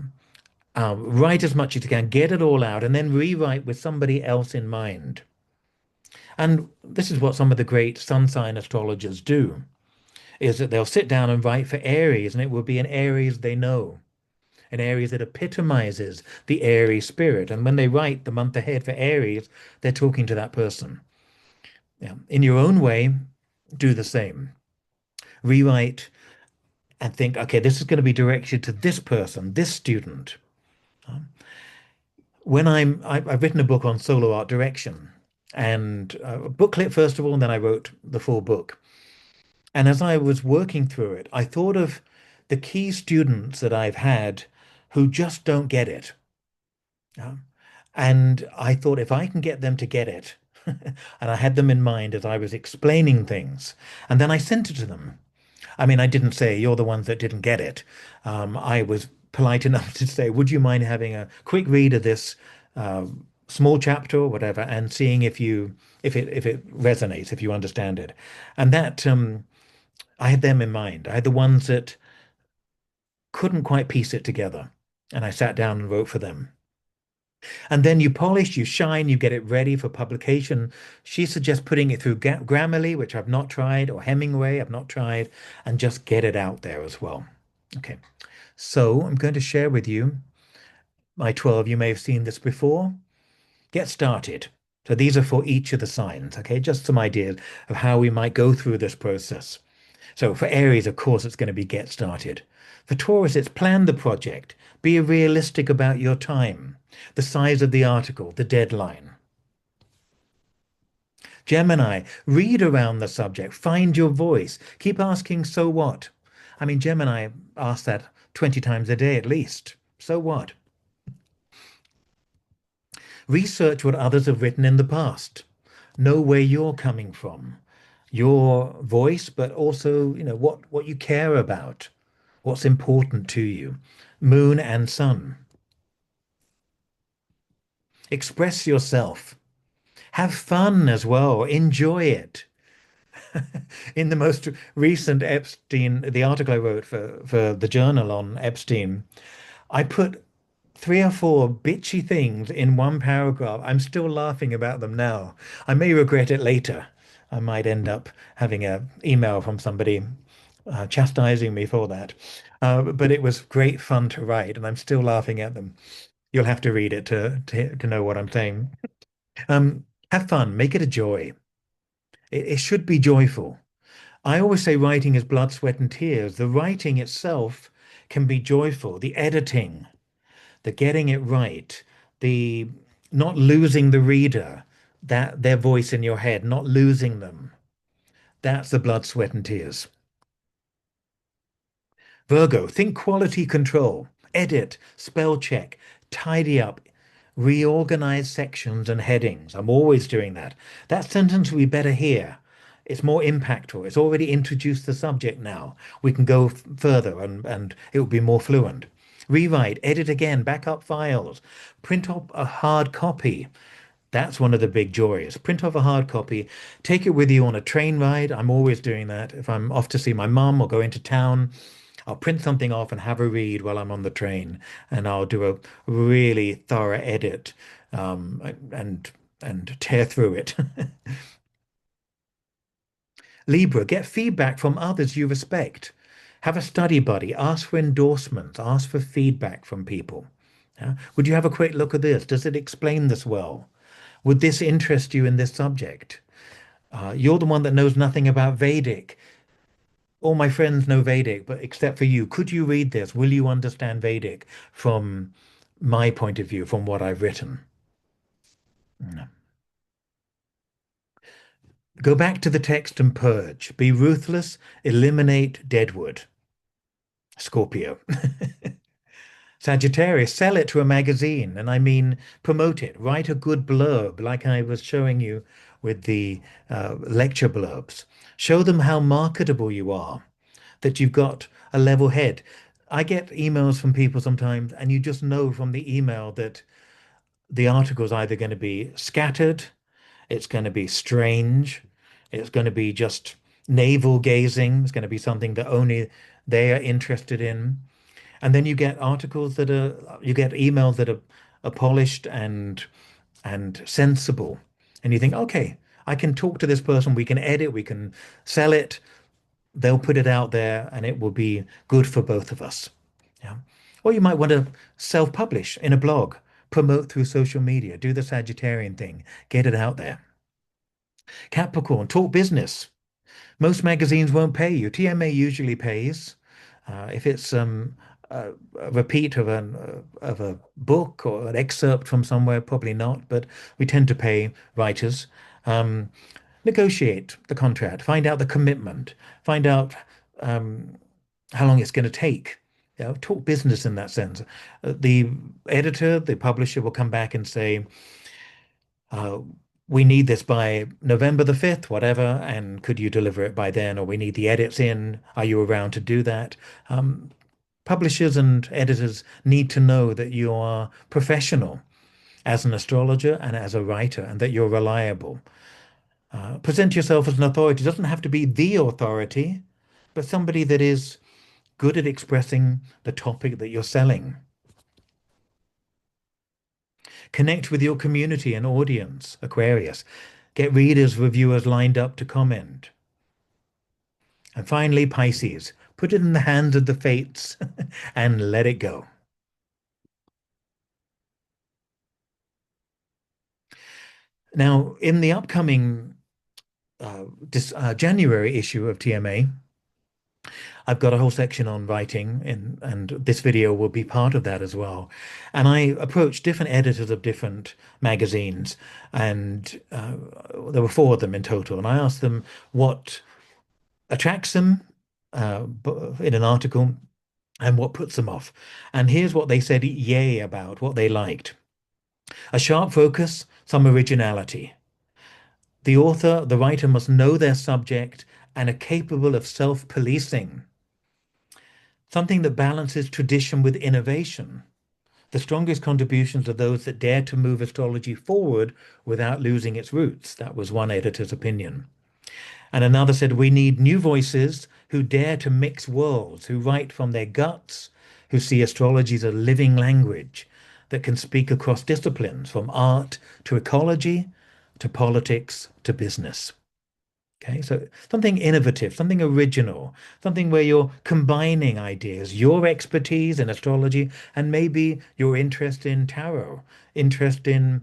Write as much as you can, get it all out, and then rewrite with somebody else in mind. And this is what some of the great sun sign astrologers do, is that they'll sit down and write for Aries, and it will be in Aries they know, in Aries that epitomizes the Aries spirit. And when they write the month ahead for Aries, they're talking to that person. Yeah. In your own way, do the same. Rewrite and think, okay, this is going to be directed to this person, this student. I've written a book on solo art direction and a booklet first of all, and then I wrote the full book. And as I was working through it, I thought of the key students that I've had who just don't get it. Uh, And I thought if I can get them to get it, and I had them in mind as I was explaining things, and then I sent it to them. I mean, I didn't say you're the ones that didn't get it. I was polite enough to say, would you mind having a quick read of this uh, small chapter or whatever, and seeing if it resonates, if you understand it. And that I had them in mind. I had the ones that couldn't quite piece it together. And I sat down and wrote for them. And then you polish, you shine, you get it ready for publication. She suggests putting it through Grammarly, which I've not tried, or Hemingway, I've not tried, and just get it out there as well. Okay, so I'm going to share with you my 12. You may have seen this before. Get started. So these are for each of the signs, okay? Just some ideas of how we might go through this process. So for Aries, of course, it's going to be get started. For Taurus, it's plan the project. Be realistic about your time, the size of the article, the deadline. Gemini, read around the subject, find your voice, keep asking, so what? I mean, Gemini asks that 20 times a day at least. So what? Research what others have written in the past. Know where you're coming from, your voice, but also, what you care about, what's important to you. Moon and sun. Express yourself. Have fun as well. Enjoy it. In the most recent Epstein, the article I wrote for the journal on Epstein, I put three or four bitchy things in one paragraph. I'm still laughing about them now. I may regret it later. I might end up having an email from somebody chastising me for that. But it was great fun to write, and I'm still laughing at them. You'll have to read it to know what I'm saying. Have fun, make it a joy. It should be joyful. I always say writing is blood, sweat, and tears. The writing itself can be joyful. The editing, the getting it right, the not losing the reader, that their voice in your head, not losing them. That's the blood, sweat, and tears. Virgo, think quality control, edit, spell check, tidy up, reorganize sections and headings. I'm always doing that. That sentence we better hear. It's more impactful. It's already introduced the subject now. We can go further and it will be more fluent. Rewrite, edit again, back up files, print up a hard copy. That's one of the big joys. Print off a hard copy, take it with you on a train ride. I'm always doing that. If I'm off to see my mum or go into town, I'll print something off and have a read while I'm on the train, and I'll do a really thorough edit and tear through it. Libra, get feedback from others you respect. Have a study buddy. Ask for endorsements. Ask for feedback from people. Yeah? Would you have a quick look at this? Does it explain this well? Would this interest you in this subject? You're the one that knows nothing about Vedic. All my friends know Vedic, but except for you, could you read this? Will you understand Vedic from my point of view, from what I've written? No. Go back to the text and purge. Be ruthless, eliminate deadwood. Scorpio. Sagittarius, sell it to a magazine, and I mean promote it. Write a good blurb, like I was showing you with the lecture blurbs. Show them how marketable you are, that you've got a level head. I get emails from people sometimes, and you just know from the email that the article is either going to be scattered, it's going to be strange, it's going to be just navel gazing, it's going to be something that only they are interested in. And then you get articles that are, you get emails that are polished and sensible. And you think, okay, I can talk to this person, we can edit, we can sell it, they'll put it out there, and it will be good for both of us. Yeah. Or you might want to self-publish in a blog, promote through social media, do the Sagittarian thing, get it out there. Capricorn, talk business. Most magazines won't pay you. TMA usually pays. If it's a repeat of a book or an excerpt from somewhere, probably not, but we tend to pay writers. Um, Negotiate the contract, find out the commitment, find out um, how long it's going to take. You know, talk business in that sense. The editor, the publisher will come back and say, uh, we need this by November the 5th, whatever, and could you deliver it by then? Or we need the edits in. Are you around to do that? Publishers and editors need to know that you are professional as an astrologer and as a writer, and that you're reliable. Present yourself as an authority. It doesn't have to be the authority, but somebody that is good at expressing the topic that you're selling. Connect with your community and audience, Aquarius. Get readers, reviewers lined up to comment. And finally, Pisces. Put it in the hands of the fates and let it go. Now, in the upcoming January issue of TMA, I've got a whole section on writing, and this video will be part of that as well. And I approached different editors of different magazines, and there were four of them in total. And I asked them what attracts them in an article and what puts them off. And here's what they said yay about, what they liked. A sharp focus, some originality. The author, the writer must know their subject and are capable of self-policing. Something that balances tradition with innovation. The strongest contributions are those that dare to move astrology forward without losing its roots. That was one editor's opinion. And another said, we need new voices who dare to mix worlds, who write from their guts, who see astrology as a living language that can speak across disciplines, from art to ecology, to politics, to business. Okay, so something innovative, something original, something where you're combining ideas, your expertise in astrology, and maybe your interest in tarot, interest in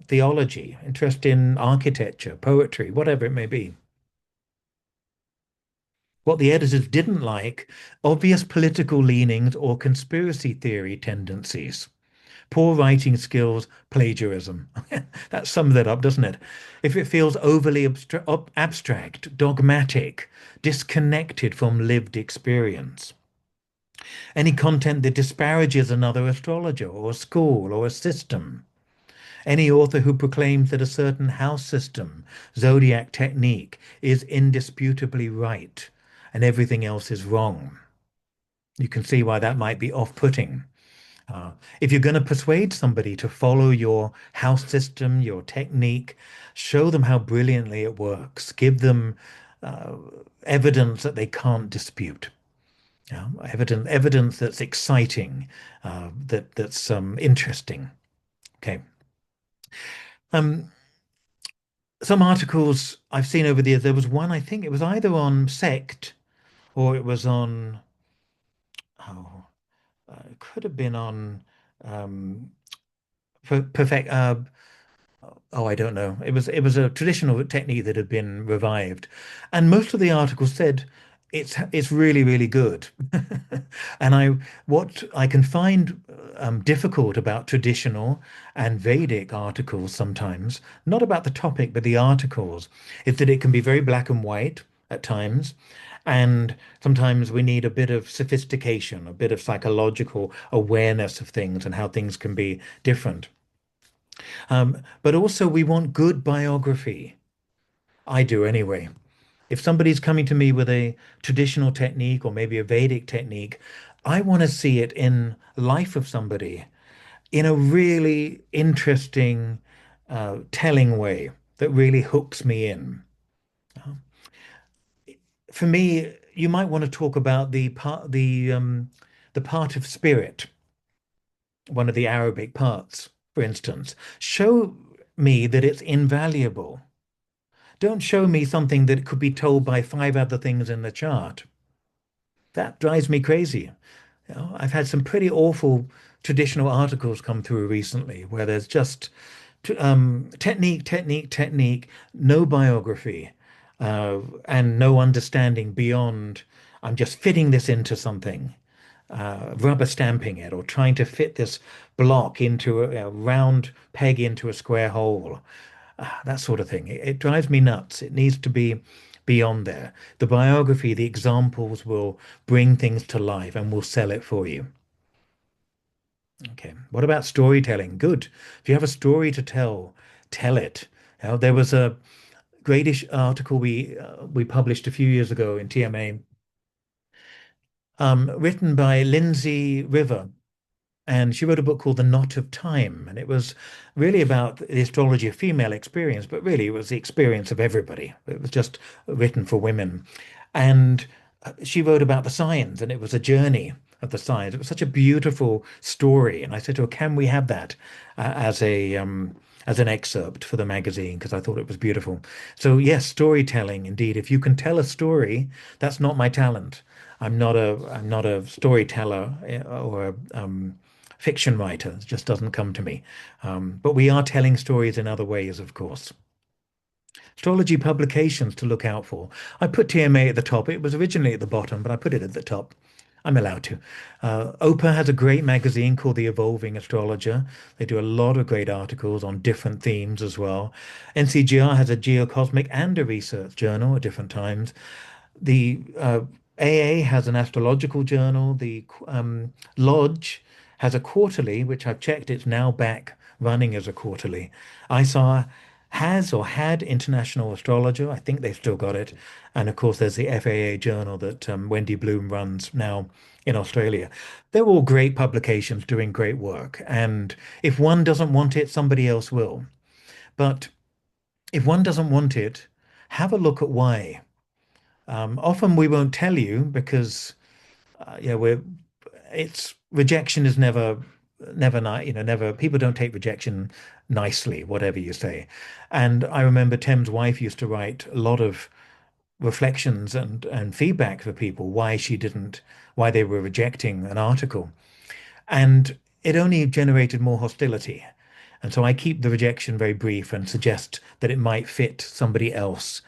theology, interest in architecture, poetry, whatever it may be. What the editors didn't like, obvious political leanings or conspiracy theory tendencies. Poor writing skills, plagiarism. That sums it up, doesn't it? If it feels overly abstract, dogmatic, disconnected from lived experience. Any content that disparages another astrologer or a school or a system. Any author who proclaims that a certain house system, zodiac technique is indisputably right and everything else is wrong. You can see why that might be off-putting. If you're going to persuade somebody to follow your house system, your technique, show them how brilliantly it works. Give them uh, evidence that they can't dispute. Evidence that's exciting, that's interesting. Okay. Um, some articles I've seen over the years. There was one, I think it was either on sect or it was on. Oh, it could have been on perfect. Oh, I don't know. It was a traditional technique that had been revived, and most of the articles said it's really really good. And what I can find difficult about traditional and Vedic articles sometimes, not about the topic but the articles, is that it can be very black and white at times, and sometimes we need a bit of sophistication, a bit of psychological awareness of things and how things can be different. But also, we want good biography. I do anyway. If somebody's coming to me with a traditional technique or maybe a Vedic technique, I want to see it in life of somebody in a really interesting, telling way that really hooks me in. For me, you might want to talk about the part of spirit, one of the Arabic parts, for instance. Show me that it's invaluable. Don't show me something that could be told by five other things in the chart. That drives me crazy. I've had some pretty awful traditional articles come through recently where there's just technique, technique, technique, no biography, and no understanding beyond I'm just fitting this into something, rubber stamping it, or trying to fit this block into a round peg into a square hole. That sort of thing. It drives me nuts. It needs to be beyond there. The biography, the examples will bring things to life and will sell it for you. Okay. What about storytelling? Good. If you have a story to tell, tell it. There was a greatish article we published a few years ago in TMA, written by Lindsay River, and she wrote a book called The Knot of Time. And it was really about the astrology of female experience, but really it was the experience of everybody. It was just written for women. And she wrote about the signs, and it was a journey of the signs. It was such a beautiful story. And I said to her, can we have that as an excerpt for the magazine? Because I thought it was beautiful. So yes, storytelling, indeed. If you can tell a story, that's not my talent. I'm not a storyteller or a fiction writer. It just doesn't come to me. But we are telling stories in other ways, of course. Astrology publications to look out for. I put TMA at the top. It was originally at the bottom, but I put it at the top. I'm allowed to. OPA has a great magazine called The Evolving Astrologer. They do a lot of great articles on different themes as well. NCGR has a geocosmic and a research journal at different times. The AA has an astrological journal. The Lodge has a quarterly, which I've checked, it's now back running as a quarterly. ISAR has or had International Astrologer. I think they've still got it. And of course, there's the FAA journal that Wendy Bloom runs now in Australia. They're all great publications doing great work. And if one doesn't want it, somebody else will. But if one doesn't want it, have a look at why. Often we won't tell you because yeah, we're it's rejection is never never never, people don't take rejection nicely, whatever you say. And I remember Tim's wife used to write a lot of reflections and feedback for people why they were rejecting an article. And it only generated more hostility. And so I keep the rejection very brief and suggest that it might fit somebody else.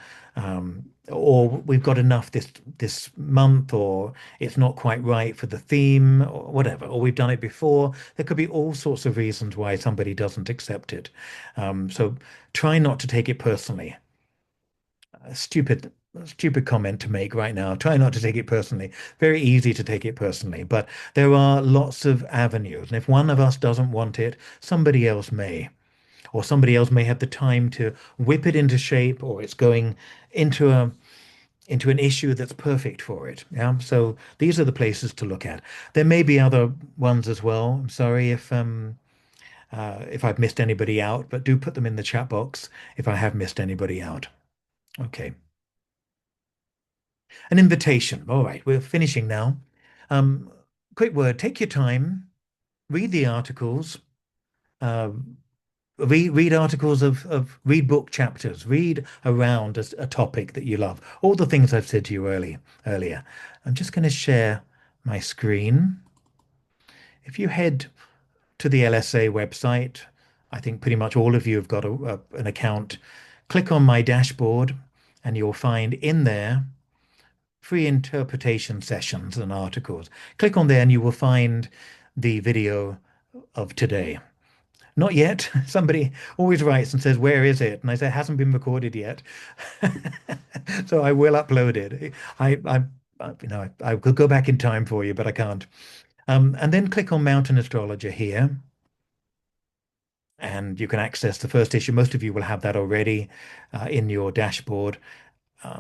Or we've got enough this month, or it's not quite right for the theme, or whatever, or we've done it before. There could be all sorts of reasons why somebody doesn't accept it. So try not to take it personally. A stupid comment to make right now. Try not to take it personally. Very easy to take it personally, but there are lots of avenues. And if one of us doesn't want it, somebody else may, or somebody else may have the time to whip it into shape, or it's going into a into an issue that's perfect for it. Yeah. So these are the places to look at. There may be other ones as well. I'm sorry if I've missed anybody out, but do put them in the chat box if I have missed anybody out. Okay. An invitation. All right, we're finishing now. Um, Quick word, take your time, read the articles, uh, read articles read book chapters, read around a topic that you love. All the things I've said to you earlier. I'm just going to share my screen. If you head to the LSA website, I think pretty much all of you have got an account. Click on my dashboard, and you'll find in there free interpretation sessions and articles. Click on there and you will find the video of today. Not yet. Somebody always writes and says, "Where is it?" And I say, "It hasn't been recorded yet." So I will upload it. I could go back in time for you, but I can't. And then click on Mountain Astrologer here, and you can access the first issue. Most of you will have that already in your dashboard.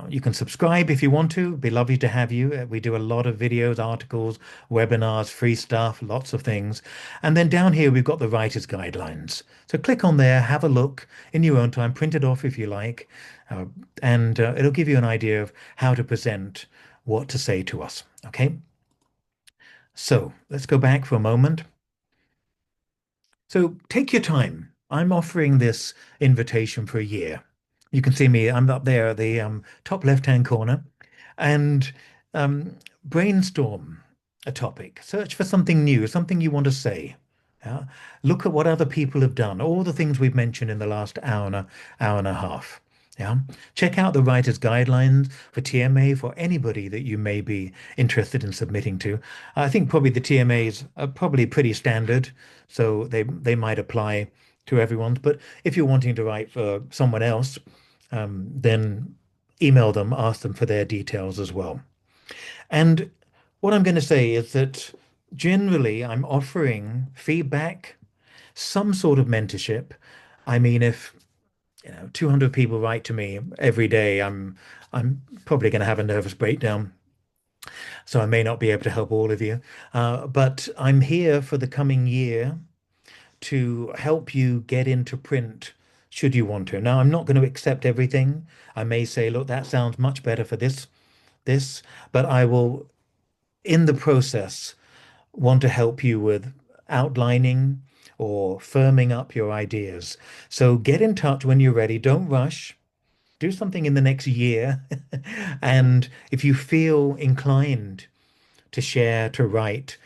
You can subscribe if you want to. It'd be lovely to have you. We do a lot of videos, articles, webinars, free stuff, lots of things. And then down here, we've got the writer's guidelines. So click on there, have a look in your own time, print it off if you like, and it'll give you an idea of how to present, what to say to us. Okay. So let's go back for a moment. So take your time. I'm offering this invitation for a year. You can see me, I'm up there at the top left-hand corner, and um, brainstorm a topic. Search for something new, something you want to say. Yeah? Look at what other people have done, all the things we've mentioned in the last hour and a half. Yeah. Check out the writer's guidelines for TMA for anybody that you may be interested in submitting to. I think probably the TMAs are probably pretty standard, so they might apply to everyone's. But if you're wanting to write for someone else, then email them, ask them for their details as well. And what I'm going to say is that generally I'm offering feedback, some sort of mentorship. I mean, if 200 people write to me every day, I'm probably going to have a nervous breakdown. So I may not be able to help all of you. But I'm here for the coming year to help you get into print should you want to. Now, I'm not going to accept everything. I may say, look, that sounds much better for this, but I will, in the process, want to help you with outlining or firming up your ideas. So get in touch when you're ready. Don't rush. Do something in the next year. And if you feel inclined to share, to write,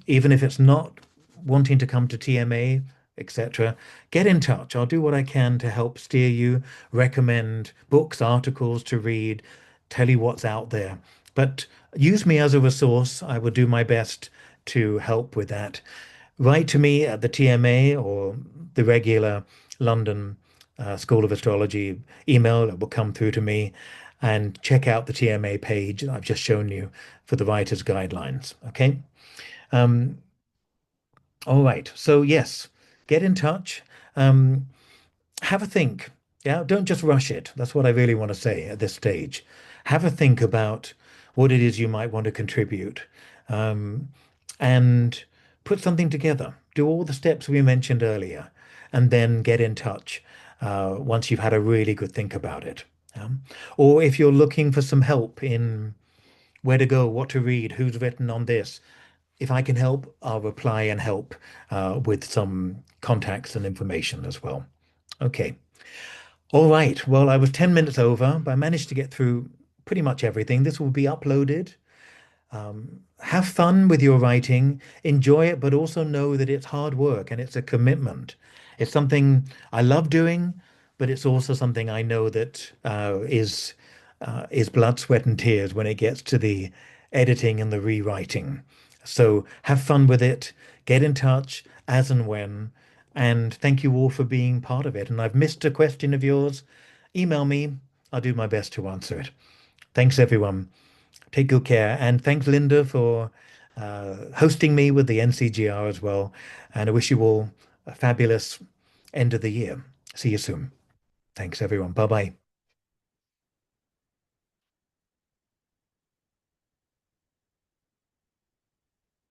even if it's not wanting to come to TMA, etc., get in touch. I'll do what I can to help steer you, recommend books, articles to read, tell you what's out there. But use me as a resource. I will do my best to help with that. Write to me at the TMA or the regular London School of Astrology email that will come through to me, and check out the TMA page that I've just shown you for the writer's guidelines. Okay. Um, all right. So yes, get in touch. Um, have a think. Yeah, don't just rush it. That's what I really want to say at this stage. Have a think about what it is you might want to contribute, um, and put something together. Do all the steps we mentioned earlier, and then get in touch once you've had a really good think about it. Or if you're looking for some help in where to go, what to read, who's written on this, if I can help, I'll reply and help with some contacts and information as well. Okay. All right. Well, I was 10 minutes over, but I managed to get through pretty much everything. This will be uploaded. Have fun with your writing, enjoy it, but also know that it's hard work and it's a commitment. It's something I love doing, but it's also something I know that is blood, sweat, and tears when it gets to the editing and the rewriting. So have fun with it, get in touch as and when, and thank you all for being part of it. And I've missed a question of yours. Email me. I'll do my best to answer it. Thanks, everyone. Take good care. And thanks, Linda, for hosting me with the NCGR as well. And I wish you all a fabulous end of the year. See you soon. Thanks, everyone. Bye bye.